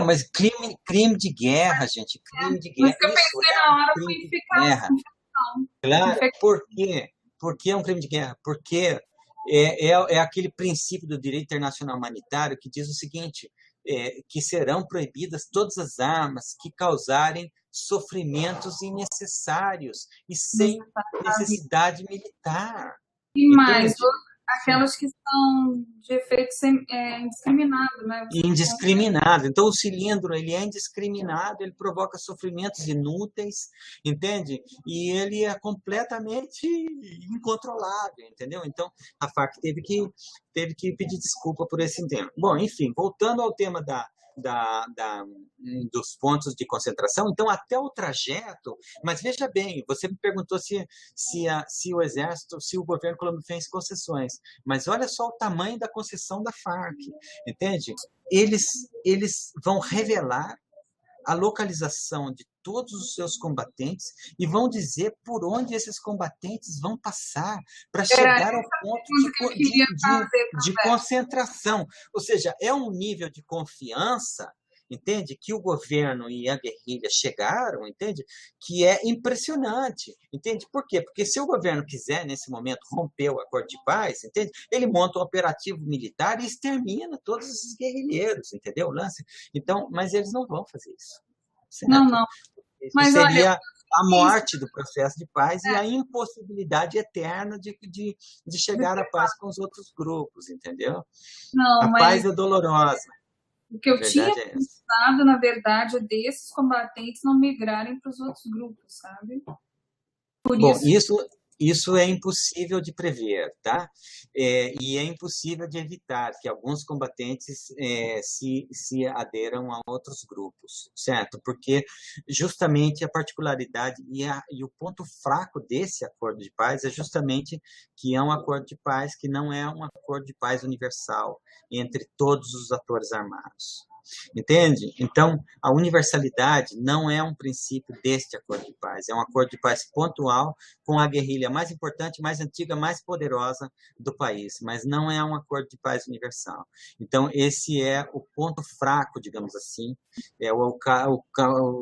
Mas crime de guerra, gente, crime de guerra. Mas que eu Isso pensei é na um hora foi crime de guerra. Claro, por quê? Por que é um crime de guerra? Porque é aquele princípio do direito internacional humanitário que diz o seguinte, que serão proibidas todas as armas que causarem sofrimentos innecessários e sem necessidade militar. E mais, Aquelas que são de efeito indiscriminado, né? Indiscriminado. Então, o cilindro, ele é indiscriminado, ele provoca sofrimentos inúteis, entende? E ele é completamente incontrolável, entendeu? Então, a FARC teve que pedir desculpa por esse tema. Bom, enfim, voltando ao tema dos pontos de concentração, então, até o trajeto, mas veja bem, você me perguntou se o Exército, se o governo colombiano fez concessões, mas olha só o tamanho da concessão da FARC, entende? Eles vão revelar a localização de todos os seus combatentes e vão dizer por onde esses combatentes vão passar para chegar ao ponto de concentração. Ou seja, é um nível de confiança, entende, que o governo e a guerrilha chegaram, entende, que é impressionante, entende? Por quê? Porque se o governo quiser, nesse momento, romper o acordo de paz, entende, ele monta um operativo militar e extermina todos esses guerrilheiros, entendeu? Então, mas eles não vão fazer isso. Certo? Não. Isso mas seria a morte do processo de paz e a impossibilidade eterna de chegar à paz com os outros grupos, entendeu? A paz é dolorosa. O que eu tinha pensado, na verdade, é desses combatentes não migrarem para os outros grupos, sabe? Bom, isso é impossível de prever, tá? E é impossível de evitar que alguns combatentes se aderam a outros grupos, certo? Porque justamente a particularidade e o ponto fraco desse acordo de paz é justamente que é um acordo de paz que não é um acordo de paz universal entre todos os atores armados. Entende? Então, a universalidade não é um princípio deste acordo de paz, é um acordo de paz pontual com a guerrilha mais importante, mais antiga, mais poderosa do país, mas não é um acordo de paz universal. Então, esse é o ponto fraco, digamos assim, é o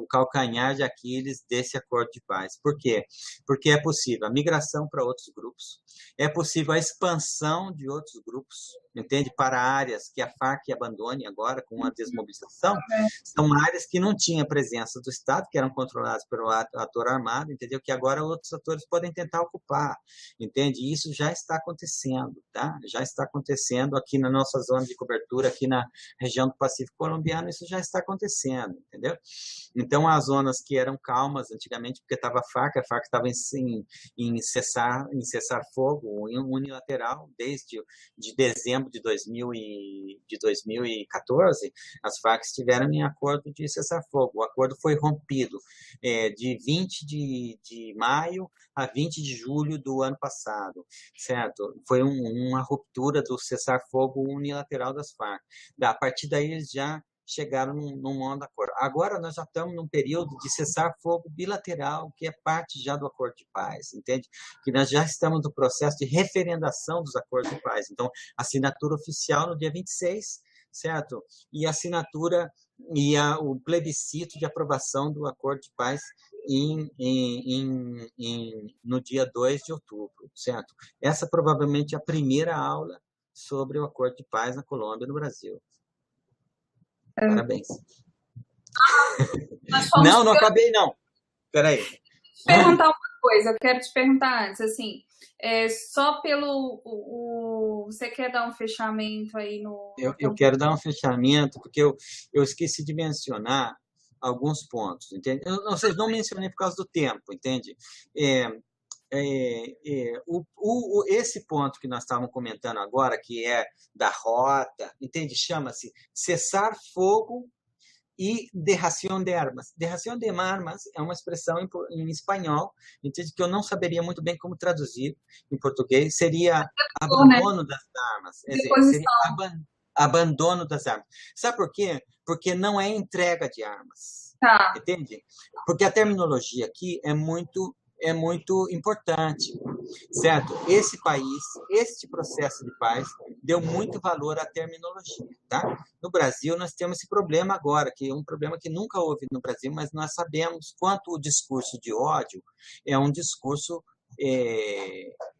calcanhar de Aquiles desse acordo de paz. Por quê? Porque é possível a migração para outros grupos, é possível a expansão de outros grupos, entende? Para áreas que a FARC abandone agora com a desmobilização, são áreas que não tinham presença do Estado, que eram controladas pelo ator armado, entendeu? Que agora outros atores podem tentar ocupar, entende? E isso já está acontecendo, tá? Já está acontecendo aqui na nossa zona de cobertura, aqui na região do Pacífico colombiano, isso já está acontecendo, entendeu? Então, as zonas que eram calmas antigamente, porque estava a FARC estava em cessar fogo unilateral desde de dezembro de 2014, as FARC estiveram em acordo de cessar-fogo. O acordo foi rompido de 20 de maio a 20 de julho do ano passado, certo? Foi uma ruptura do cessar-fogo unilateral das FARC. A partir daí, eles já chegaram num modo acordo. Agora nós já estamos num período de cessar-fogo bilateral, que é parte já do acordo de paz, entende? Que nós já estamos no processo de referendação dos acordos de paz. Então, assinatura oficial no dia 26, certo? E a assinatura e o plebiscito de aprovação do acordo de paz no dia 2 de outubro, certo? Essa provavelmente é a primeira aula sobre o acordo de paz na Colômbia e no Brasil. Parabéns. Não acabei, não. Peraí. Perguntar uma coisa, eu quero te perguntar antes, assim, só você quer dar um fechamento aí no... Eu quero dar um fechamento, porque eu esqueci de mencionar alguns pontos, entende? Vocês não mencionei por causa do tempo, entende? Esse ponto que nós estávamos comentando agora, que é da rota, entende? Chama-se cessar fogo e derração de armas. Derração de armas é uma expressão em espanhol, entende? Que eu não saberia muito bem como traduzir em português. Seria abandono das armas. Seria abandono das armas. Sabe por quê? Porque não é entrega de armas. Tá. Entende? Porque a terminologia aqui é muito importante, certo? Esse país, este processo de paz, deu muito valor à terminologia, tá? No Brasil, nós temos esse problema agora, que é um problema que nunca houve no Brasil, mas nós sabemos quanto o discurso de ódio é um discurso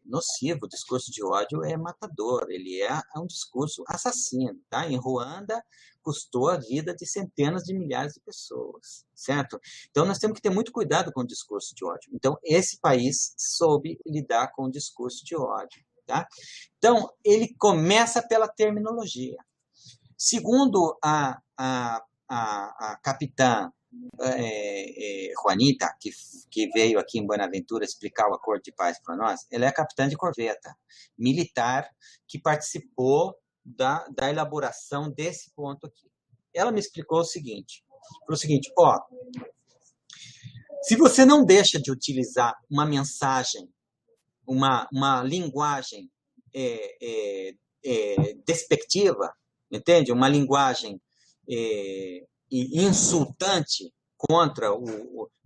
nocivo, o discurso de ódio é matador, ele é um discurso assassino, tá? Em Ruanda, custou a vida de centenas de milhares de pessoas, certo? Então, nós temos que ter muito cuidado com o discurso de ódio. Então, esse país soube lidar com o discurso de ódio, Tá? Então, ele começa pela terminologia. Segundo a capitã Juanita, que veio aqui em Buenaventura explicar o acordo de paz para nós, ela é capitã de corveta, militar, que participou da elaboração desse ponto aqui. Ela me explicou o seguinte, ó, se você não deixa de utilizar uma mensagem, uma linguagem despectiva, entende? Uma linguagem insultante contra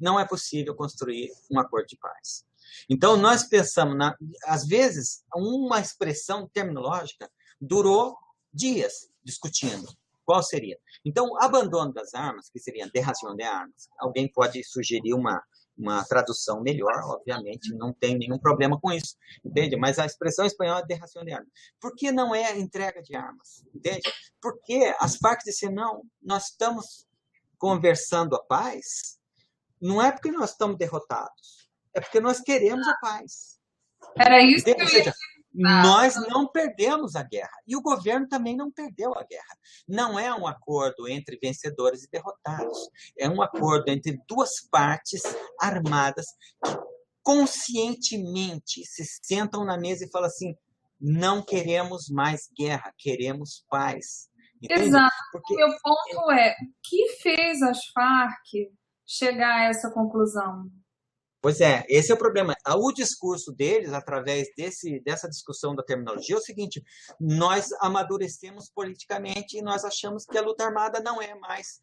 não é possível construir um acordo de paz. Então, nós pensamos, às vezes, uma expressão terminológica durou dias discutindo qual seria. Então, abandono das armas, que seria derração de armas, alguém pode sugerir uma tradução melhor, obviamente, não tem nenhum problema com isso, entende? Mas a expressão espanhola é derração de armas. Por que não é entrega de armas, entende? Porque as partes dizem, não, nós estamos conversando a paz, não é porque nós estamos derrotados, é porque nós queremos a paz. Era isso entende? que eu ia nós não perdemos a guerra. E o governo também não perdeu a guerra. Não é um acordo entre vencedores e derrotados. É um acordo entre duas partes armadas que conscientemente se sentam na mesa e falam assim, não queremos mais guerra, queremos paz. Entende? Exato. Porque o meu ponto é, o que fez as Farc chegar a essa conclusão? Pois é, esse é o problema. O discurso deles, através dessa discussão da terminologia, é o seguinte, nós amadurecemos politicamente e nós achamos que a luta armada não é mais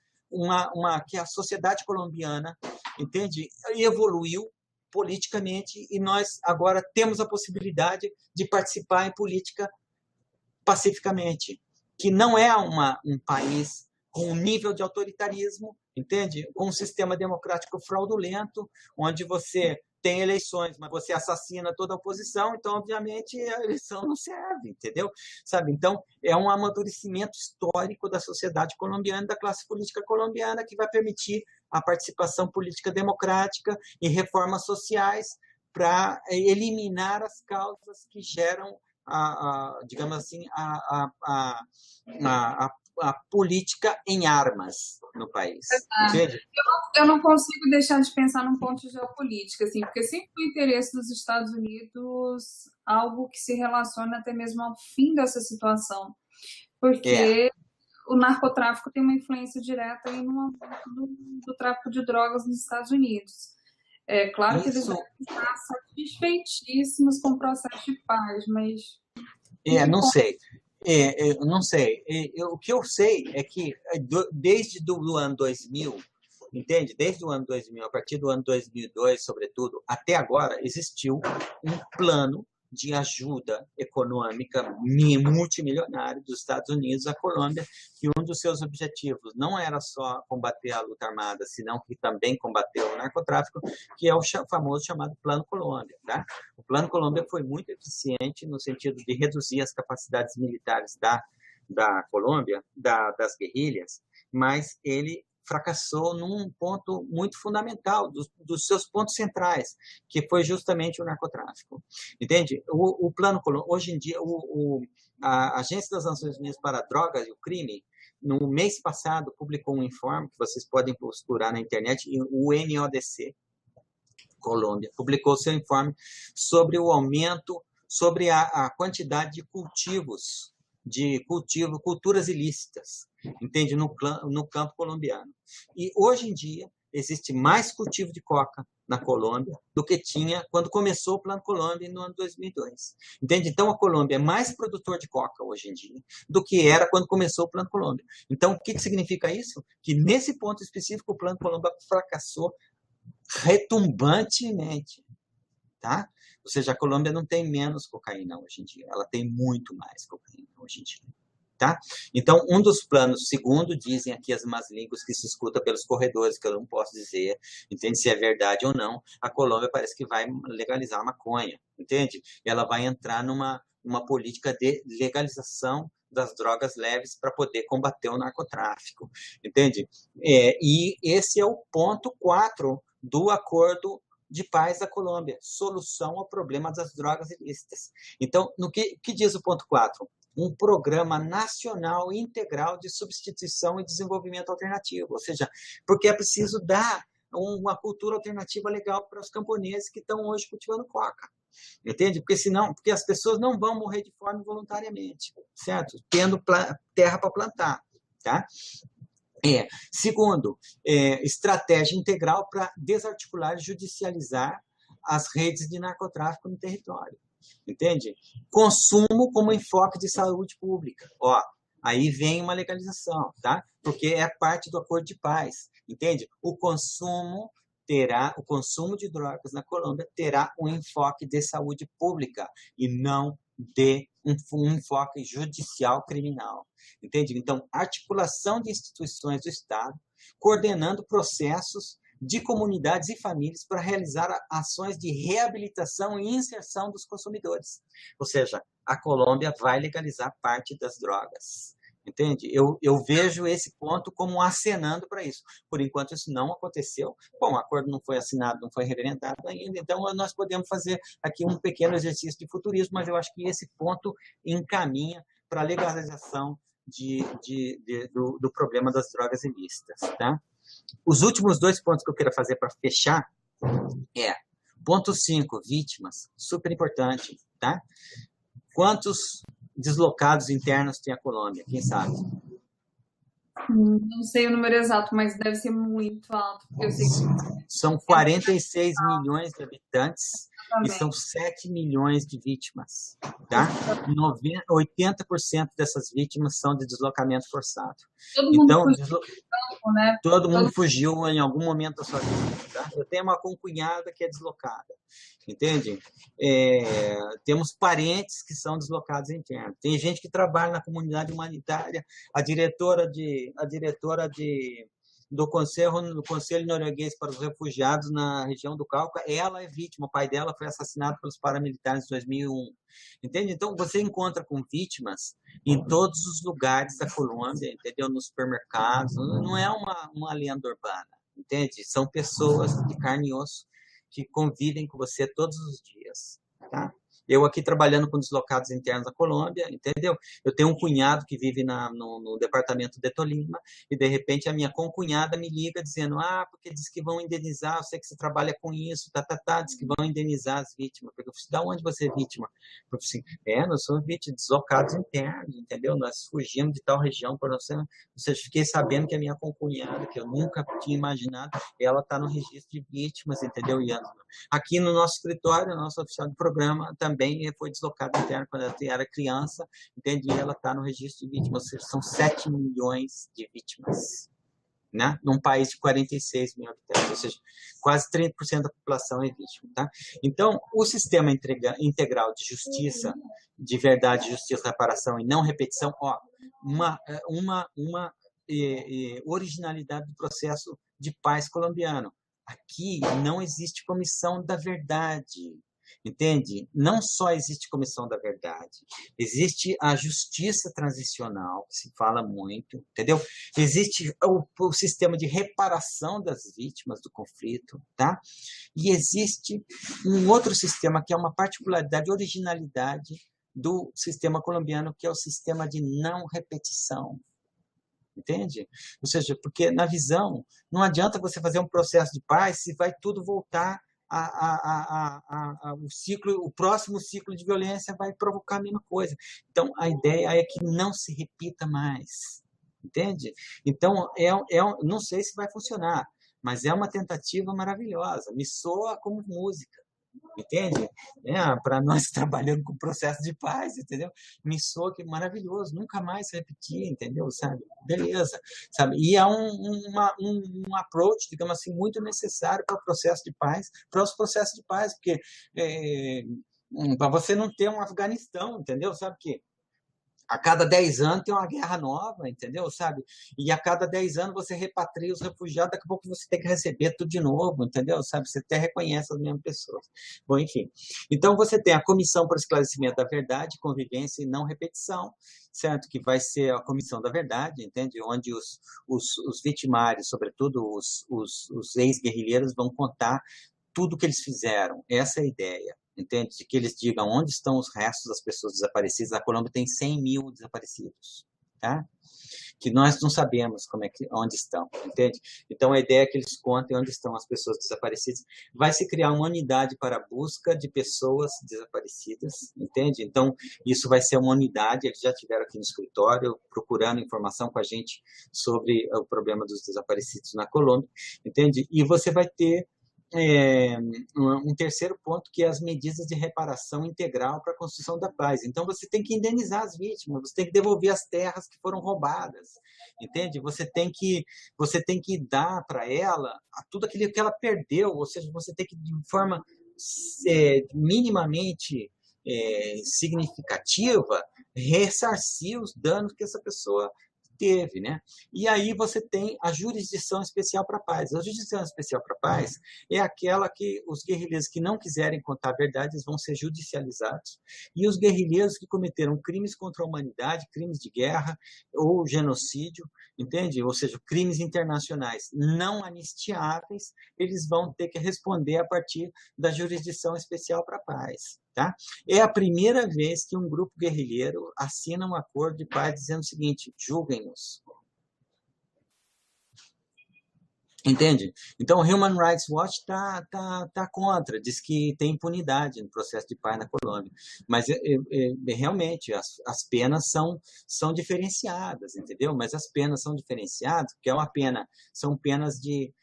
que a sociedade colombiana, entende, evoluiu politicamente e nós agora temos a possibilidade de participar em política pacificamente, que não é um país com um nível de autoritarismo, entende? Com um sistema democrático fraudulento, onde você tem eleições, mas você assassina toda a oposição, então, obviamente, a eleição não serve, entendeu? Sabe? Então, é um amadurecimento histórico da sociedade colombiana, da classe política colombiana, que vai permitir a participação política democrática e reformas sociais para eliminar as causas que geram, digamos assim, a política em armas no país. Entende? Eu não consigo deixar de pensar num ponto de geopolítica, assim, porque sempre o interesse dos Estados Unidos algo que se relaciona até mesmo ao fim dessa situação, porque o narcotráfico tem uma influência direta aí no do tráfico de drogas nos Estados Unidos. É claro que eles devem estar satisfeitíssimos com o processo de paz, mas... não sei. Não sei. O que eu sei é que desde o ano 2000, entende? Desde o ano 2000, a partir do ano 2002, sobretudo, até agora, existiu um plano de ajuda econômica multimilionário dos Estados Unidos à Colômbia, que um dos seus objetivos não era só combater a luta armada, senão que também combateu o narcotráfico, que é o famoso chamado Plano Colômbia. Tá? O Plano Colômbia foi muito eficiente no sentido de reduzir as capacidades militares da Colômbia, das guerrilhas, mas ele fracassou num ponto muito fundamental, dos seus pontos centrais, que foi justamente o narcotráfico. Entende? O Plano Colômbia, hoje em dia, a Agência das Nações Unidas para a Drogas e o Crime, no mês passado, publicou um informe, que vocês podem procurar na internet, o NODC, Colômbia, publicou seu informe sobre o aumento, sobre a quantidade de culturas ilícitas, entende? No campo colombiano. E hoje em dia existe mais cultivo de coca na Colômbia do que tinha quando começou o Plano Colômbia no ano 2002. Entende? Então a Colômbia é mais produtor de coca hoje em dia do que era quando começou o Plano Colômbia. Então o que significa isso? Que nesse ponto específico o Plano Colômbia fracassou retumbantemente, tá? Ou seja, a Colômbia não tem menos cocaína hoje em dia, ela tem muito mais cocaína hoje em dia. Tá? Então, um dos planos, segundo dizem aqui as más línguas que se escuta pelos corredores, que eu não posso dizer, entende, se é verdade ou não, a Colômbia parece que vai legalizar a maconha, entende? Ela vai entrar numa política de legalização das drogas leves para poder combater o narcotráfico, entende? E esse é o ponto 4 do acordo de Paz da Colômbia, solução ao problema das drogas ilícitas. Então, no que diz o ponto 4? Um programa nacional integral de substituição e desenvolvimento alternativo, ou seja, porque é preciso dar uma cultura alternativa legal para os camponeses que estão hoje cultivando coca. Entende? Porque as pessoas não vão morrer de fome voluntariamente, certo? Tendo terra para plantar, tá? Segundo, estratégia integral para desarticular e judicializar as redes de narcotráfico no território. Entende? Consumo como enfoque de saúde pública. Aí vem uma legalização, tá? Porque é parte do acordo de paz. Entende? O consumo de drogas na Colômbia terá um enfoque de saúde pública e não de um enfoque judicial criminal. Entende? Então, articulação de instituições do Estado, coordenando processos de comunidades e famílias para realizar ações de reabilitação e inserção dos consumidores. Ou seja, a Colômbia vai legalizar parte das drogas. Entende? Eu vejo esse ponto como acenando para isso. Por enquanto, isso não aconteceu. Bom, o acordo não foi assinado, não foi referendado ainda, então nós podemos fazer aqui um pequeno exercício de futurismo, mas eu acho que esse ponto encaminha para a legalização do problema das drogas ilícitas. Tá? Os últimos 2 pontos que eu quero fazer para fechar ponto 5, vítimas, super importante. Tá? Quantos deslocados internos tem a Colômbia? Quem sabe? Não sei o número exato, mas deve ser muito alto. Porque eu sei que... São 46 milhões de habitantes e são 7 milhões de vítimas. Tá? 80% dessas vítimas são de deslocamento forçado. Todo mundo fugiu em algum momento da sua vida. Tá? Eu tenho uma concunhada que é deslocada. Entende? Temos parentes que são deslocados internos. Tem gente que trabalha na comunidade humanitária. A diretora do Conselho Norueguês para os Refugiados na região do Cauca, ela é vítima. O pai dela foi assassinado pelos paramilitares em 2001. Entende? Então, você encontra com vítimas em todos os lugares da Colômbia, entendeu? Nos supermercados. Não é uma lenda urbana. Entende? São pessoas de carne e osso que convivem com você todos os dias, tá? Eu aqui trabalhando com deslocados internos da Colômbia, entendeu? Eu tenho um cunhado que vive no departamento de Tolima e, de repente, a minha concunhada me liga dizendo porque diz que vão indenizar, eu sei que você trabalha com isso, diz que vão indenizar as vítimas. Eu falei, da onde você é vítima? Eu falei assim, nós somos vítimas, deslocados internos, entendeu? Nós fugimos de tal região, por você, fiquei sabendo que a minha concunhada, que eu nunca tinha imaginado, ela está no registro de vítimas, entendeu? E aqui no nosso escritório, nosso oficial de programa também foi deslocada interna quando ela era criança, entende? E ela está no registro de vítimas, ou seja, são 7 milhões de vítimas, né? Num país de 46 mil habitantes, ou seja, quase 30% da população é vítima. Tá? Então, o sistema integral de justiça, de verdade, justiça, reparação e não repetição, uma originalidade do processo de paz colombiano. Aqui não existe comissão da verdade, entende? Não só existe comissão da verdade, existe a justiça transicional, que se fala muito, entendeu? Existe o sistema de reparação das vítimas do conflito, tá? E existe um outro sistema que é uma particularidade, originalidade do sistema colombiano, que é o sistema de não repetição. Entende? Ou seja, porque na visão, não adianta você fazer um processo de paz se vai tudo voltar o próximo ciclo de violência vai provocar a mesma coisa. Então, a ideia é que não se repita mais. Entende? Então, não sei se vai funcionar, mas é uma tentativa maravilhosa. Me soa como música. Entende? Para nós trabalhando com processo de paz, entendeu? Me soa que é maravilhoso, nunca mais se repetir, entendeu? Sabe? Beleza, sabe? E é um approach, digamos assim, muito necessário para o processo de paz, para os processos de paz, porque para você não ter um Afeganistão, entendeu? Sabe que a cada 10 anos tem uma guerra nova, entendeu? Sabe? E a cada 10 anos você repatria os refugiados, daqui a pouco você tem que receber tudo de novo, entendeu? Sabe? Você até reconhece as mesmas pessoas. Bom, enfim. Então, você tem a Comissão para o Esclarecimento da Verdade, Convivência e Não Repetição, certo? Que vai ser a Comissão da Verdade, entende? Onde os vitimários, sobretudo os ex-guerrilheiros, vão contar tudo que eles fizeram. Essa é a ideia, entende? De que eles digam onde estão os restos das pessoas desaparecidas. A Colômbia tem 100 mil desaparecidos, tá? Que nós não sabemos onde estão, entende? Então, a ideia é que eles contem onde estão as pessoas desaparecidas. Vai se criar uma unidade para a busca de pessoas desaparecidas, entende? Então, isso vai ser uma unidade, eles já estiveram aqui no escritório procurando informação com a gente sobre o problema dos desaparecidos na Colômbia, entende? E você vai ter um terceiro ponto, que é as medidas de reparação integral para a construção da paz. Então, você tem que indenizar as vítimas, você tem que devolver as terras que foram roubadas, entende? Você tem que dar para ela tudo aquilo que ela perdeu, ou seja, você tem que, de forma minimamente significativa, ressarcir os danos que essa pessoa teve, né? E aí você tem a jurisdição especial para a paz. A jurisdição especial para a paz é aquela que os guerrilheiros que não quiserem contar a verdade, eles vão ser judicializados, e os guerrilheiros que cometeram crimes contra a humanidade, crimes de guerra ou genocídio, entende? Ou seja, crimes internacionais não anistiáveis, eles vão ter que responder a partir da jurisdição especial para a paz. Tá? É a primeira vez que um grupo guerrilheiro assina um acordo de paz dizendo o seguinte: julguem-nos. Entende? Então, o Human Rights Watch tá contra, diz que tem impunidade no processo de paz na Colômbia. Mas, realmente, as penas são diferenciadas, entendeu? Mas as penas são diferenciadas, porque são penas de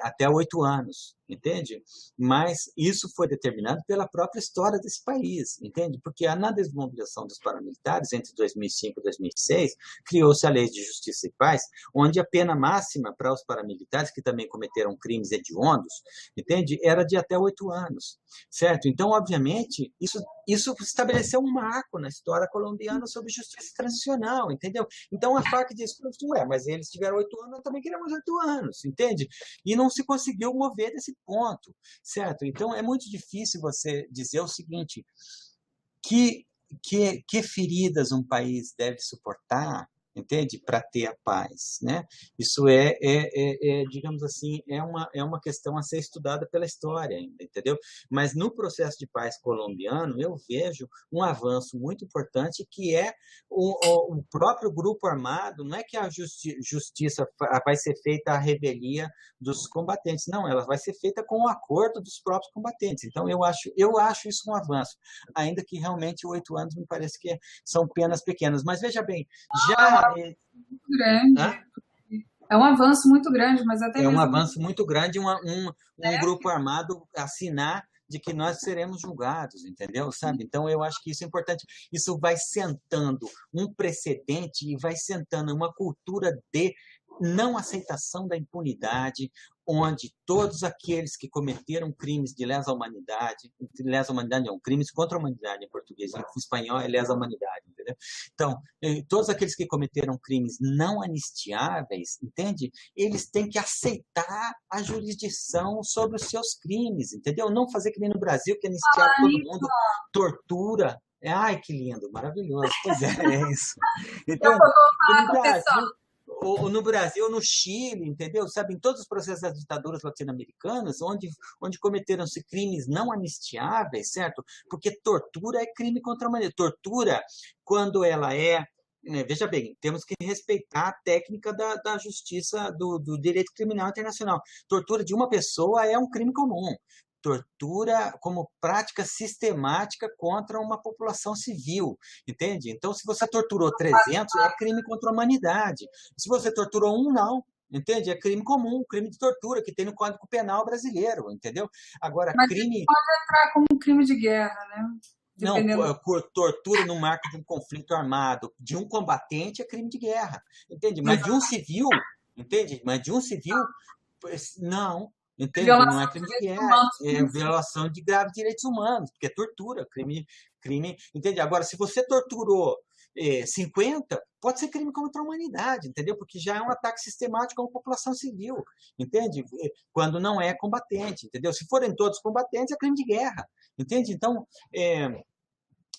até 8 anos, entende? Mas isso foi determinado pela própria história desse país, entende? Porque na desmobilização dos paramilitares, entre 2005 e 2006, criou-se a Lei de Justiça e Paz, onde a pena máxima para os paramilitares, que também cometeram crimes hediondos, entende? Era de até 8 anos, certo? Então, obviamente, isso estabeleceu um marco na história colombiana sobre justiça transicional, entendeu? Então, a FARC disse, mas eles tiveram 8 anos, nós também queremos 8 anos, entende? E não se conseguiu mover desse ponto, certo? Então, é muito difícil você dizer o seguinte, que feridas um país deve suportar, entende? Para ter a paz, né? Isso digamos assim, é uma questão a ser estudada pela história ainda, entendeu? Mas no processo de paz colombiano, eu vejo um avanço muito importante, que é o próprio grupo armado. Não é que a justiça vai ser feita a revelia dos combatentes, não, ela vai ser feita com o acordo dos próprios combatentes. Então, eu acho isso um avanço, ainda que realmente 8 anos me parece que são penas pequenas. Mas veja bem, já muito grande. É um avanço muito grande, mas até mesmo... um avanço muito grande um grupo armado assinar de que nós seremos julgados, entendeu? Sabe? Então, eu acho que isso é importante. Isso vai sentando um precedente e vai sentando uma cultura de não aceitação da impunidade, onde todos aqueles que cometeram crimes de lesa humanidade não, crimes contra a humanidade em português, em espanhol é lesa humanidade, entendeu? Então, todos aqueles que cometeram crimes não anistiáveis, entende? Eles têm que aceitar a jurisdição sobre os seus crimes, entendeu? Não fazer que nem no Brasil, que anistiar todo mundo, tortura. Ai, que lindo, maravilhoso. Pois é isso. Então, no Brasil, no Chile, entendeu? Sabe, em todos os processos das ditaduras latino-americanas, onde cometeram-se crimes não anistiáveis, certo? Porque tortura é crime contra a humanidade. Tortura, quando ela veja bem, temos que respeitar a técnica da justiça, do direito criminal internacional. Tortura de uma pessoa é um crime comum. Tortura como prática sistemática contra uma população civil, entende? Então, se você torturou 300, é crime contra a humanidade. Se você torturou 1, não. Entende? É crime comum, crime de tortura, que tem no Código Penal brasileiro, entendeu? Agora, mas crime... pode entrar como crime de guerra, né? Dependendo... Não, tortura no marco de um conflito armado de um combatente é crime de guerra, entende? Mas de um civil, entende? Mas de um civil, não. Entende? Não é crime de guerra, é violação de graves direitos humanos, porque é tortura, crime, entende? Agora, se você torturou 50, pode ser crime contra a humanidade, entendeu? Porque já é um ataque sistemático a uma população civil, entende? Quando não é combatente, entendeu? Se forem todos combatentes, é crime de guerra, entende? Então,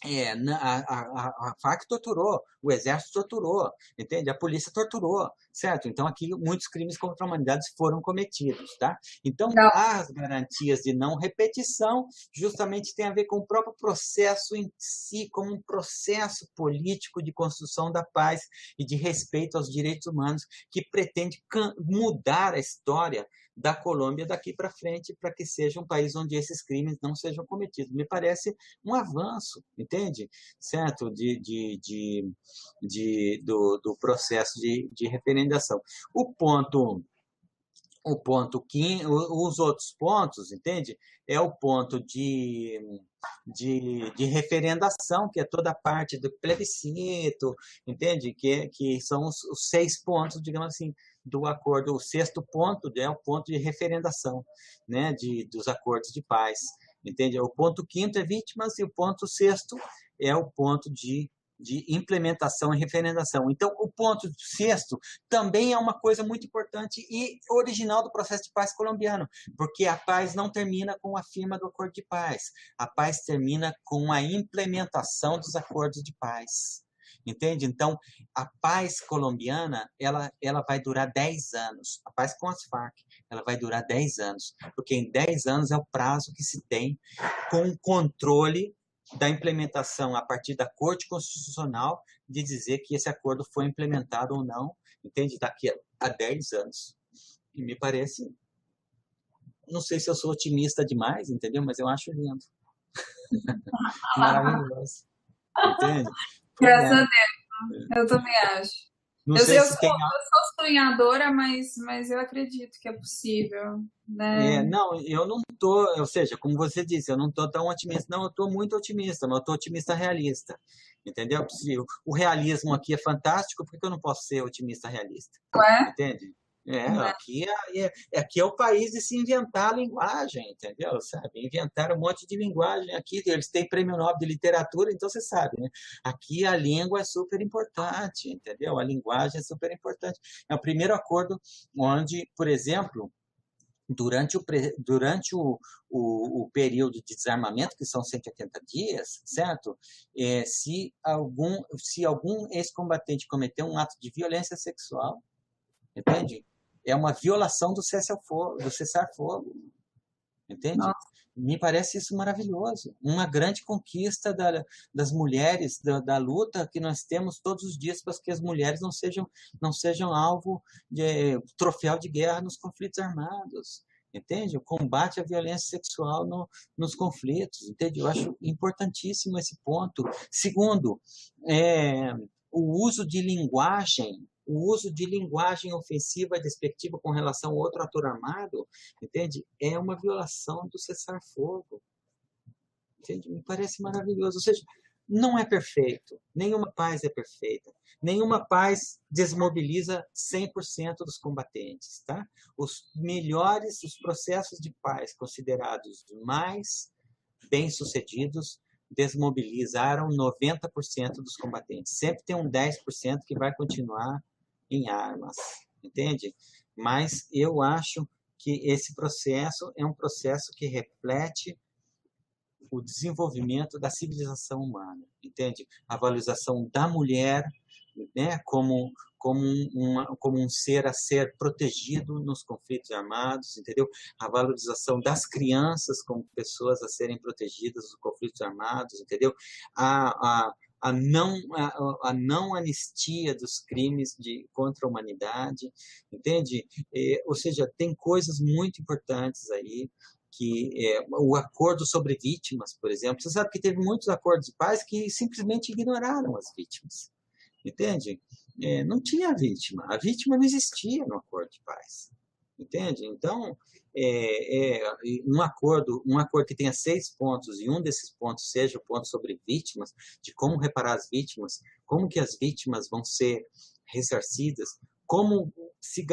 a FARC torturou, o Exército torturou, entende? A polícia torturou, certo? Então, aqui, muitos crimes contra a humanidade foram cometidos, tá? Então, Não. as garantias de não repetição justamente tem a ver com o próprio processo em si, como um processo político de construção da paz e de respeito aos direitos humanos, que pretende mudar a história da Colômbia daqui para frente, para que seja um país onde esses crimes não sejam cometidos. Me parece um avanço, entende? Certo? Do processo de referendação. Os outros pontos, entende? É o ponto de referendação, que é toda a parte do plebiscito, entende? Que são os 6 pontos, digamos assim, do acordo. O 6º ponto é o ponto de referendação, né? Dos acordos de paz, entende? O ponto 5º é vítimas e o ponto 6º é o ponto de implementação e referendação. Então, o ponto 6º também é uma coisa muito importante e original do processo de paz colombiano, porque a paz não termina com a firma do acordo de paz, a paz termina com a implementação dos acordos de paz. Entende? Então, a paz colombiana, ela vai durar 10 anos. A paz com as Farc, ela vai durar 10 anos, porque em 10 anos é o prazo que se tem com o controle da implementação a partir da Corte Constitucional de dizer que esse acordo foi implementado ou não, entende? Daqui a 10 anos. E me parece, não sei se eu sou otimista demais, entendeu? Mas eu acho lindo. Maravilhoso. Entende? Graças a Deus. Eu também acho. Não Eu sei se sou tem... sonhadora, mas eu acredito que é possível, né? não, eu não estou, ou seja, como você disse, eu não estou tão otimista, não, eu estou muito otimista, mas eu estou otimista realista, entendeu? O realismo aqui é fantástico, por que eu não posso ser otimista realista? Não é? Entende? Não é? Aqui é o país de se inventar a linguagem, entendeu? Sabe? Inventaram um monte de linguagem aqui, eles têm prêmio Nobel de literatura, então você sabe, né? Aqui a língua é super importante, entendeu? A linguagem é super importante. É o primeiro acordo onde, por exemplo, durante o período de desarmamento, que são 180 dias, certo? Se algum ex-combatente cometer um ato de violência sexual, entende? É uma violação do cessar-fogo, entende? Nossa. Me parece isso maravilhoso. Uma grande conquista das mulheres, da luta que nós temos todos os dias para que as mulheres não sejam alvo de troféu de guerra nos conflitos armados. Entende? O combate à violência sexual nos conflitos. Entende? Eu acho importantíssimo esse ponto. Segundo, o uso de linguagem ofensiva e despectiva com relação a outro ator armado, entende? É uma violação do cessar-fogo. Entende? Me parece maravilhoso. Ou seja, não é perfeito. Nenhuma paz é perfeita. Nenhuma paz desmobiliza 100% dos combatentes. Tá? Os processos de paz considerados mais bem-sucedidos desmobilizaram 90% dos combatentes. Sempre tem um 10% que vai continuar em armas, entende? Mas eu acho que esse processo é um processo que reflete o desenvolvimento da civilização humana, entende? A valorização da mulher, né, como um ser a ser protegido nos conflitos armados, entendeu? A valorização das crianças como pessoas a serem protegidas nos conflitos armados, entendeu? A não anistia dos crimes contra a humanidade, entende? Ou seja, tem coisas muito importantes aí, que o acordo sobre vítimas, por exemplo. Você sabe que teve muitos acordos de paz que simplesmente ignoraram as vítimas, entende? Não tinha vítima, a vítima não existia no acordo de paz, entende? Então, um acordo que tenha 6 pontos e um desses pontos seja o ponto sobre vítimas, de como reparar as vítimas, como que as vítimas vão ser ressarcidas, como se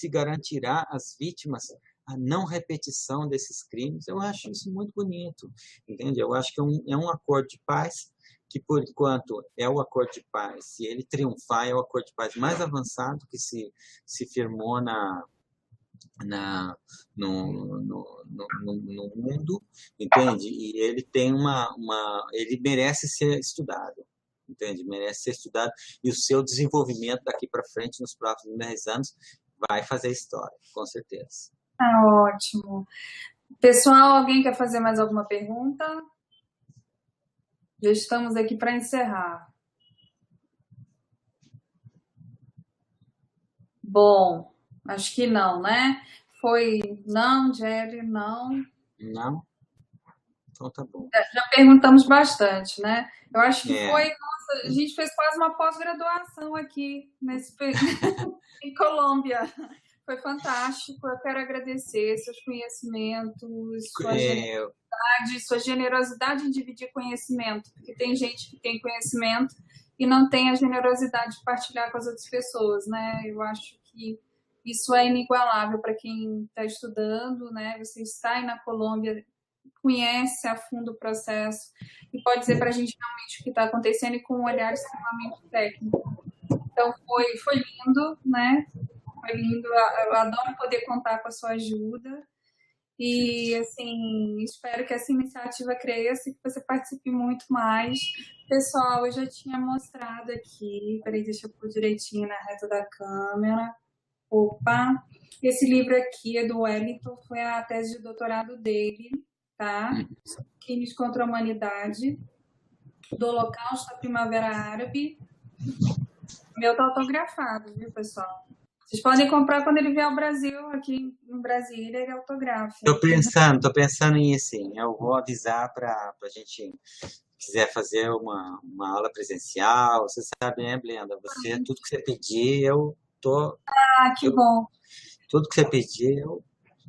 garantirá às vítimas a não repetição desses crimes. Eu acho isso muito bonito, entende? Eu acho que é um acordo de paz que, por enquanto, é o acordo de paz. Se ele triunfar, é o acordo de paz mais avançado que se firmou no mundo, entende? E ele tem ele merece ser estudado, entende? Merece ser estudado, e o seu desenvolvimento daqui para frente, nos próximos 10 anos, vai fazer história, com certeza. Ótimo. Pessoal, alguém quer fazer mais alguma pergunta? Já estamos aqui para encerrar. Bom, acho que não, né? Foi não, Jerry, não. Não? Então tá bom. Já perguntamos bastante, né? Eu acho que foi, nossa, a gente fez quase uma pós-graduação aqui em Colômbia. Foi fantástico. Eu quero agradecer seus conhecimentos, sua generosidade em dividir conhecimento, porque tem gente que tem conhecimento e não tem a generosidade de partilhar com as outras pessoas, né? Eu acho que isso é inigualável para quem está estudando, né? Você está aí na Colômbia, conhece a fundo o processo e pode dizer para a gente realmente o que está acontecendo e com um olhar extremamente técnico. Então, foi lindo, né? Foi lindo. Eu adoro poder contar com a sua ajuda. E, assim, espero que essa iniciativa cresça e que você participe muito mais. Pessoal, eu já tinha mostrado aqui, peraí, deixa eu pôr direitinho na reta da câmera. Opa! Esse livro aqui é do Wellington, foi a tese de doutorado dele, tá? Crimes contra a Humanidade, do Holocausto à Primavera Árabe. Meu tá autografado, viu, pessoal? Vocês podem comprar quando ele vier ao Brasil, aqui em Brasília, ele autografa. Tô pensando em assim, eu vou avisar para a gente, quiser fazer uma aula presencial, você sabe, né, Blenda? Tudo que você pedir, eu tô... que bom. Tudo que você pedir,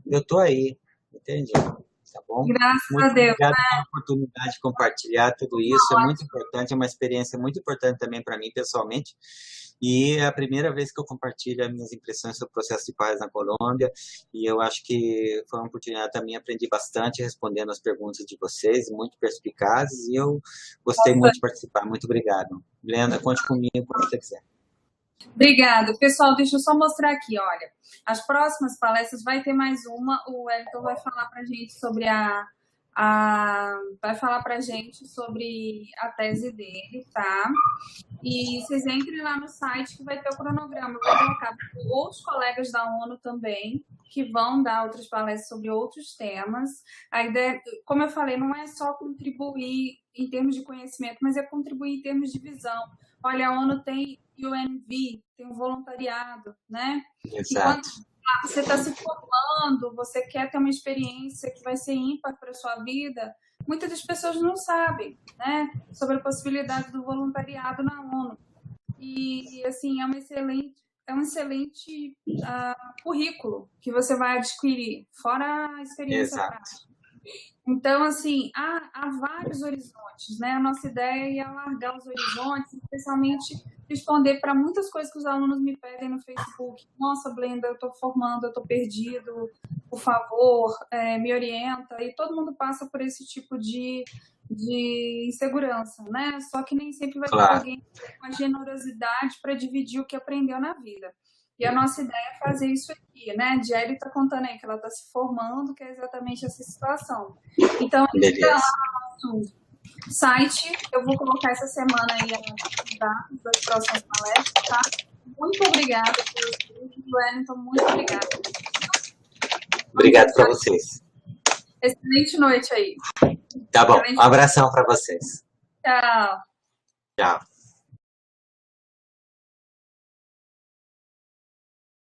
eu tô aí, entende? Tá bom? Graças a Deus. Obrigado pela oportunidade de compartilhar tudo isso, é muito importante, é uma experiência muito importante também para mim, pessoalmente, e é a primeira vez que eu compartilho as minhas impressões sobre o processo de paz na Colômbia, e eu acho que foi uma oportunidade também, aprendi bastante respondendo as perguntas de vocês, muito perspicazes, e eu gostei muito de participar. Muito obrigado. Blenda, conte comigo quando você quiser. Obrigada. Pessoal, deixa eu só mostrar aqui, olha. As próximas palestras, vai ter mais uma. O Wellington vai falar para a gente sobre vai falar para a gente sobre a tese dele, tá? E vocês entrem lá no site que vai ter o cronograma. Eu vou colocar outros colegas da ONU também, que vão dar outras palestras sobre outros temas. A ideia, como eu falei, não é só contribuir em termos de conhecimento, mas é contribuir em termos de visão. Olha, a ONU tem UNV, tem um voluntariado, né? Exato. E quando você está se formando, você quer ter uma experiência que vai ser ímpar para a sua vida, muitas das pessoas não sabem, né, sobre a possibilidade do voluntariado na ONU. E, assim, é um excelente currículo que você vai adquirir, fora a experiência prática. Então, assim, há vários horizontes, né? A nossa ideia é alargar os horizontes, especialmente responder para muitas coisas que os alunos me pedem no Facebook. Nossa, Blenda, eu estou formando, eu estou perdido, por favor, me orienta. E todo mundo passa por esse tipo de insegurança, né? Só que nem sempre vai ter alguém com a generosidade para dividir o que aprendeu na vida. E a nossa ideia é fazer isso aqui, né? A Jerry está contando aí que ela está se formando, que é exatamente essa situação. Então, entra lá no nosso site, eu vou colocar essa semana aí as datas das próximas palestras, tá? Muito obrigada pelo vídeo, Wellington, muito obrigada. Obrigado para vocês. Excelente noite aí. Tá bom, um abração para vocês. Tchau. Tchau.